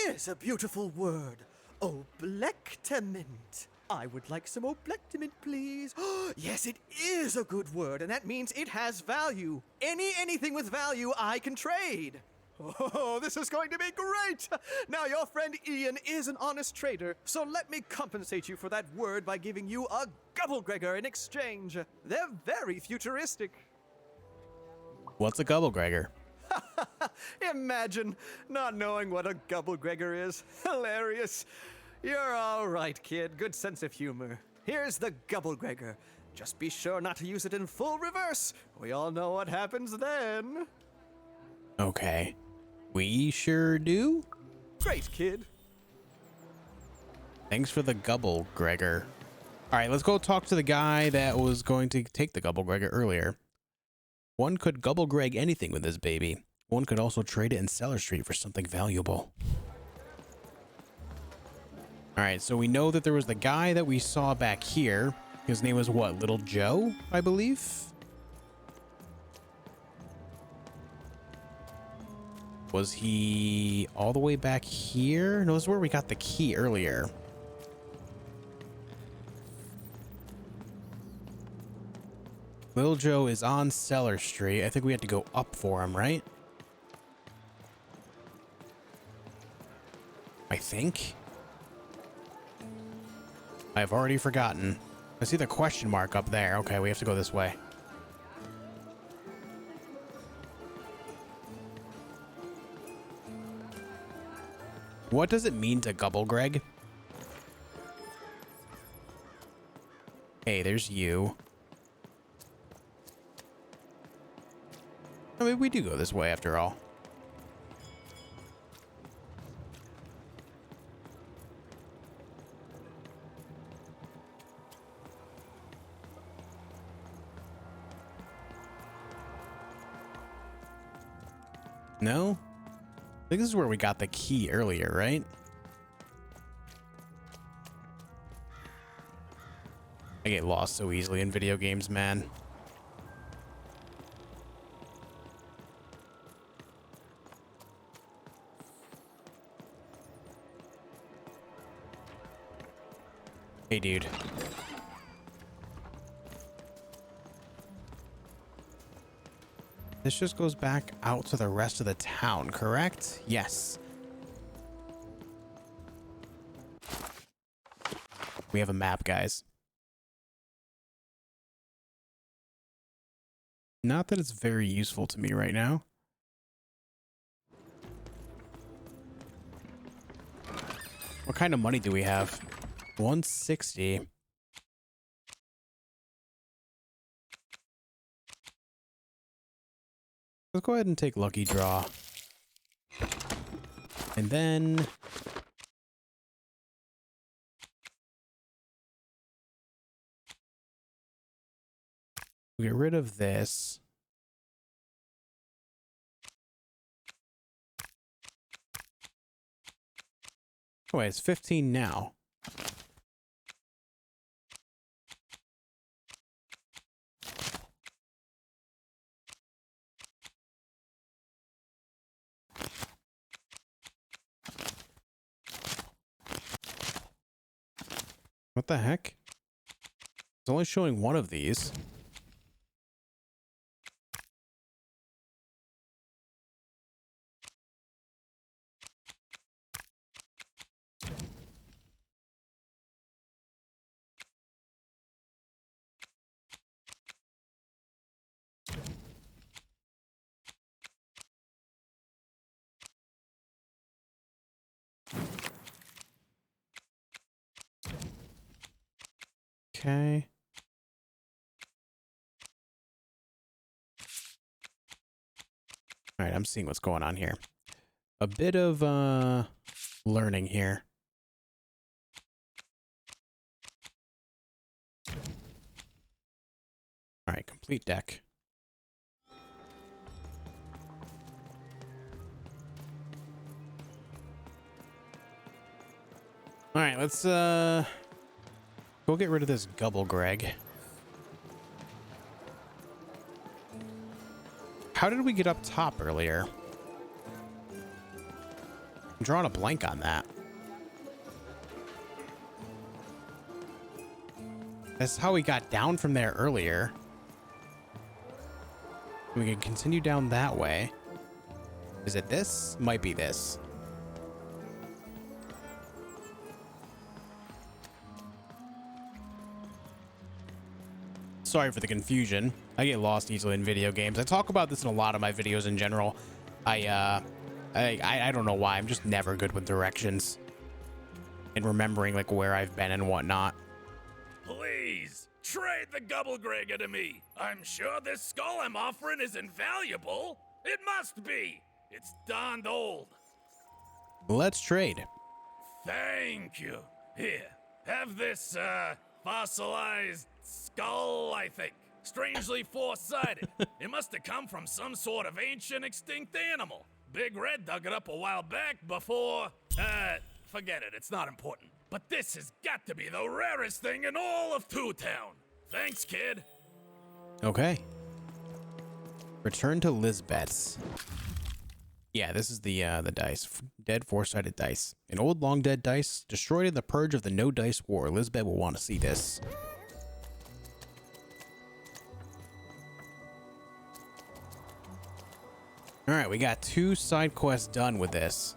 is a beautiful word. Oblectament. I would like some oblectament, please. Yes, it is a good word, and that means it has value. Anything with value I can trade. Oh, this is going to be great! Now, your friend Ian is an honest trader, so let me compensate you for that word by giving you a Gubblegregor in exchange. They're very futuristic. What's a Gubblegregor? Imagine not knowing what a Gubblegregor is. Hilarious. You're all right, kid. Good sense of humor. Here's the Gubblegregor. Just be sure not to use it in full reverse. We all know what happens then. Okay. We sure do. Great, kid. Thanks for the Gubble, Gregor. All right, let's go talk to the guy that was going to take the Gubble Gregor earlier. One could Gubble Greg anything with this baby. One could also trade it in Cellar Street for something valuable. All right, so we know that there was the guy that we saw back here. His name was what? Little Joe, I believe? Was he all the way back here? No, this is where we got the key earlier. Little Joe is on Cellar Street. I think we had to go up for him, right? I think. I've already forgotten. I see the question mark up there. Okay, we have to go this way. What does it mean to Gubble Greg? Hey, there's you. I mean, we do go this way after all. No? I think this is where we got the key earlier, right? I get lost so easily in video games, man. Hey, dude. This just goes back out to the rest of the town, correct? Yes. We have a map, guys. Not that it's very useful to me right now. What kind of money do we have? 160. Let's go ahead and take Lucky Draw. And then we'll get rid of this. Oh, wait, it's 15 now. What the heck? It's only showing one of these. Okay. All right, I'm seeing what's going on here. A bit of learning here. All right, complete deck. All right, let's go get rid of this Gubble Greg. How did we get up top earlier? I'm drawing a blank on that. That's how we got down from there earlier. We can continue down that way. Is it this? Might be this. Sorry for the confusion. I get lost easily in video games. I talk about this in a lot of my videos in general. I don't know why. I'm just never good with directions. and remembering like where I've been and whatnot. Please, trade the Gubblegregor to me. I'm sure this skull I'm offering is invaluable. It must be. It's darned old. Let's trade. Thank you. Here, have this, fossilized skull, I think. Strangely four-sided. It must have come from some sort of ancient extinct animal. Big Red dug it up a while back before, forget it, it's not important. But this has got to be the rarest thing in all of Two Town. Thanks, kid. Okay. Return to Lisbeth's. Yeah, this is the dice. Dead four-sided dice. An old long-dead dice destroyed in the purge of the no-dice war. Lisbeth will want to see this. Alright, we got 2 side quests done with this.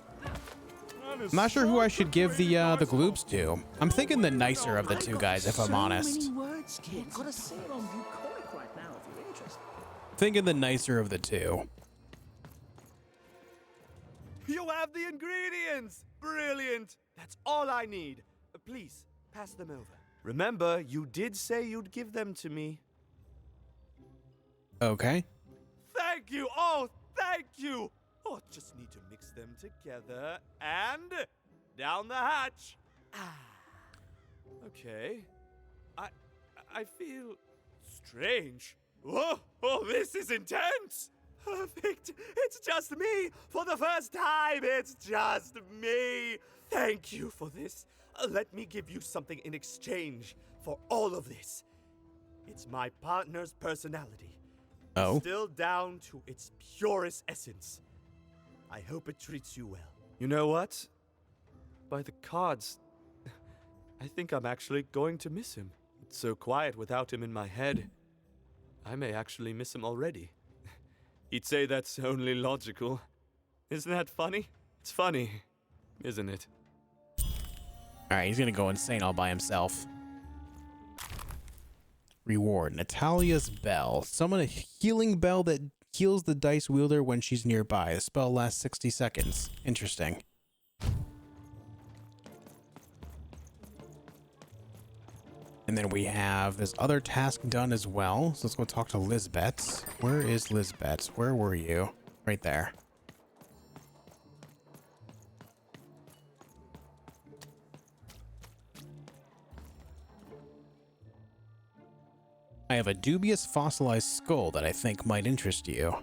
I'm not sure who I should give the gloops to. I'm thinking the nicer of the 2 guys, if I'm honest. Words, kid. Gotta say it on bucolic right now if you're interested. Thinking the nicer of the 2. You have the ingredients! Brilliant! That's all I need. Please, pass them over. Remember, you did say you'd give them to me. Okay. Thank you! Oh, thank you! Oh, just need to mix them together and down the hatch. Okay. I feel strange. Whoa! Oh, this is intense! Perfect! It's just me! For the first time, it's just me! Thank you for this. Let me give you something in exchange for all of this. It's my partner's personality. Oh. Still down to its purest essence. I hope it treats you well. You know what? By the cards, I think I'm actually going to miss him. It's so quiet without him in my head. I may actually miss him already. He'd say that's only logical. Isn't that funny? It's funny, isn't it? Alright, he's gonna go insane all by himself. Reward, Natalia's Bell. Summon a healing bell that heals the dice wielder when she's nearby. The spell lasts 60 seconds. Interesting. And then we have this other task done as well. So let's go talk to Lisbeth. Where is Lisbeth? Where were you? Right there. I have a dubious fossilized skull that I think might interest you.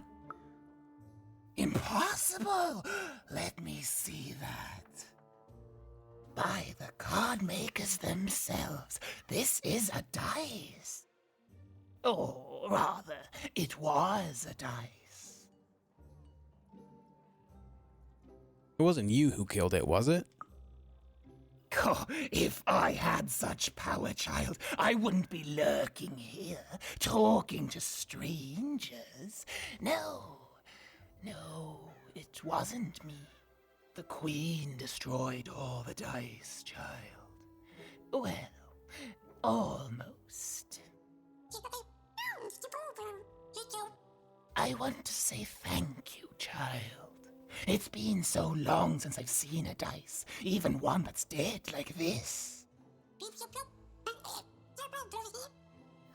Impossible! Let me see that. By the card makers themselves, this is a dice. Or rather, it was a dice. It wasn't you who killed it, was it? Oh, if I had such power, child, I wouldn't be lurking here, talking to strangers. No, it wasn't me. The Queen destroyed all the dice, child. Well, almost. I want to say thank you, child. It's been so long since I've seen a dice, even one that's dead like this.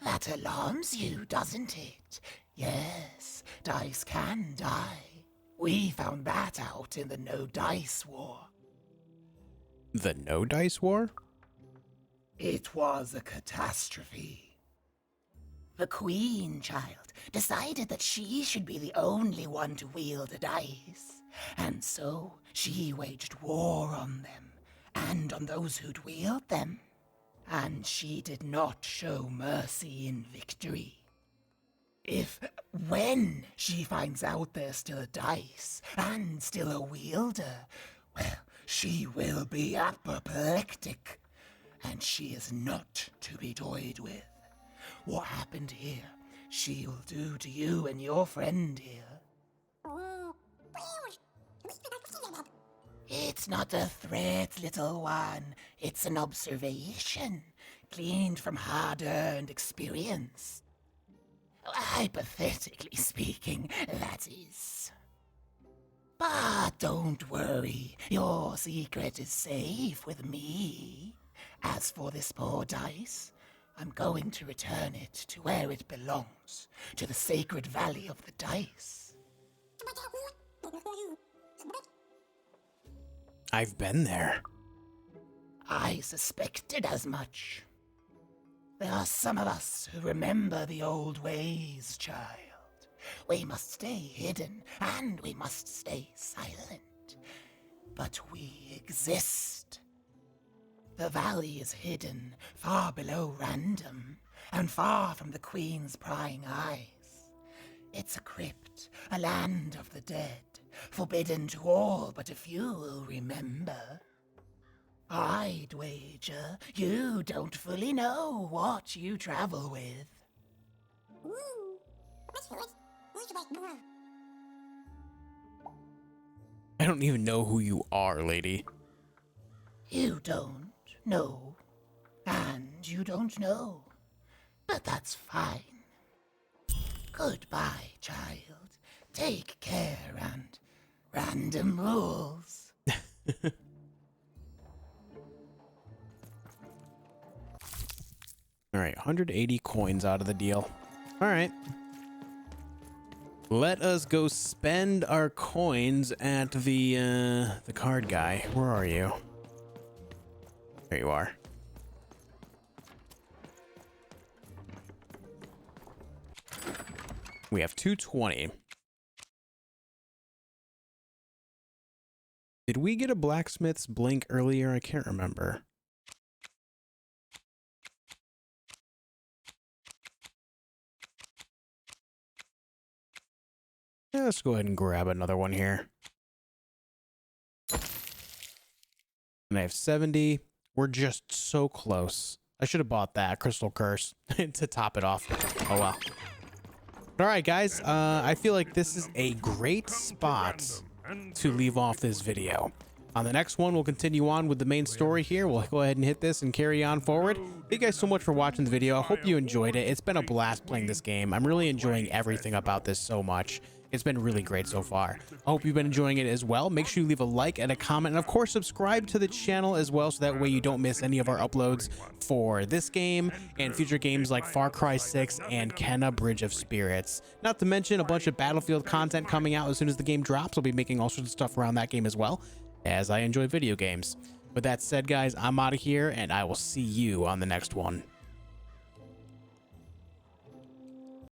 That alarms you, doesn't it? Yes, dice can die. We found that out in the no-dice war. The no-dice war? It was a catastrophe. The Queen, child, decided that she should be the only one to wield a dice. And so she waged war on them, and on those who'd wield them. And she did not show mercy in victory. When she finds out there's still a dice, and still a wielder, well, she will be apoplectic. And she is not to be toyed with. What happened here, she'll do to you and your friend here. It's not a threat, little one. It's an observation, gleaned from hard-earned experience. Hypothetically speaking, that is. But don't worry, your secret is safe with me. As for this poor dice, I'm going to return it to where it belongs, to the sacred valley of the dice. I've been there. I suspected as much. There are some of us who remember the old ways, child. We must stay hidden, and we must stay silent. But we exist. The valley is hidden, far below random, and far from the Queen's prying eyes. It's a crypt, a land of the dead, forbidden to all but a few will remember. I'd wager you don't fully know what you travel with. I don't even know who you are, lady. You don't know, and you don't know, but that's fine. Goodbye, child. Take care, and random rules. All right, 180 coins out of the deal. All right. Let us go spend our coins at the card guy. Where are you? There you are. We have 220. Did we get a blacksmith's blink earlier? I can't remember. Yeah, let's go ahead and grab another one here. And I have 70. We're just so close. I should have bought that Crystal Curse to top it off. Oh well. All right, guys. I feel like this is a great spot to leave off this video. On the next one, we'll continue on with the main story here. We'll go ahead and hit this and carry on forward. Thank you guys so much for watching the video. I hope you enjoyed it. It's been a blast playing this game. I'm really enjoying everything about this so much. It's been really great so far. I hope you've been enjoying it as well. Make sure you leave a like and a comment, and of course subscribe to the channel as well, so that way you don't miss any of our uploads for this game and future games like Far Cry 6 and Kenna Bridge of Spirits. Not to mention a bunch of Battlefield content coming out as soon as the game drops. I'll be making all sorts of stuff around that game as well, as I enjoy video games. With that said, guys, I'm out of here, and I will see you on the next one.